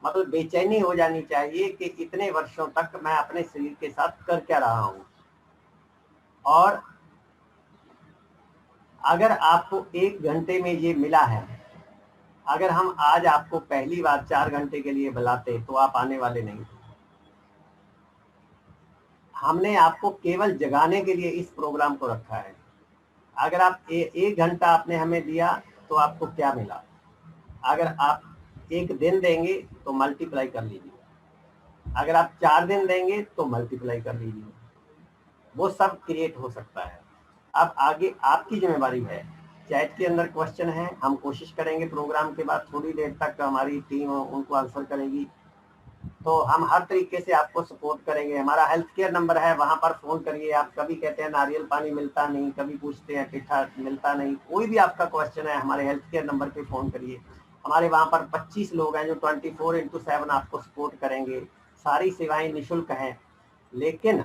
मतलब बेचैनी हो जानी चाहिए कि इतने वर्षों तक मैं अपने शरीर के साथ कर क्या रहा हूं। और अगर आपको 1 घंटे में ये मिला है, अगर हम आज आपको पहली बार 4 घंटे के लिए बुलाते तो आप आने वाले नहीं थे। हमने आपको केवल जगाने के लिए इस प्रोग्राम को रखा है। अगर आप 1 घंटा आपने हमें दिया तो आपको क्या मिला? अगर आप 1 दिन देंगे तो मल्टीप्लाई कर लीजिए, अगर आप 4 दिन देंगे तो मल्टीप्लाई कर लीजिए, वो सब क्रिएट हो सकता है। अब आगे आपकी जिम्मेवारी है। चैट के अंदर क्वेश्चन है, हम कोशिश करेंगे प्रोग्राम के बाद थोड़ी देर तक हमारी टीम उनको आंसर करेगी, तो हम हर तरीके से आपको सपोर्ट करेंगे। हमारा हेल्थ केयर नंबर है, वहां पर फोन करिए। आप कभी कहते हैं नारियल पानी मिलता नहीं, कभी पूछते हैं पिठा मिलता नहीं, कोई भी आपका क्वेश्चन है हमारे हेल्थ केयर नंबर पे फोन करिए। हमारे वहां पर 25 लोग हैं जो 24/7 आपको सपोर्ट करेंगे। सारी सेवाएं निःशुल्क हैं, लेकिन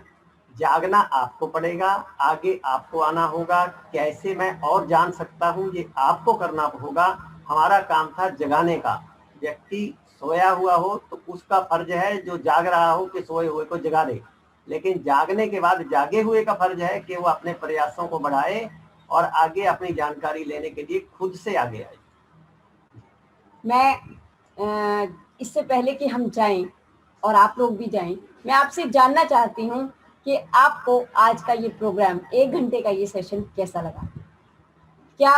जागना आपको पड़ेगा। आगे आपको आना होगा। कैसे मैं और जान सकता हूँ, ये आपको करना होगा। हमारा काम था जगाने का। व्यक्ति सोया हुआ हो तो उसका फर्ज है जो जाग रहा हो कि सोए हुए को जगा दे, लेकिन जागने के बाद जागे हुए का फर्ज है कि वो अपने प्रयासों को बढ़ाए और आगे अपनी जानकारी लेने के लिए खुद से आगे आए। मैं इससे पहले कि हम जाएं और आप लोग भी जाएं, मैं आपसे जानना चाहती हूं कि आपको आज का ये प्रोग्राम 1 घंटे का ये सेशन कैसा लगा? क्या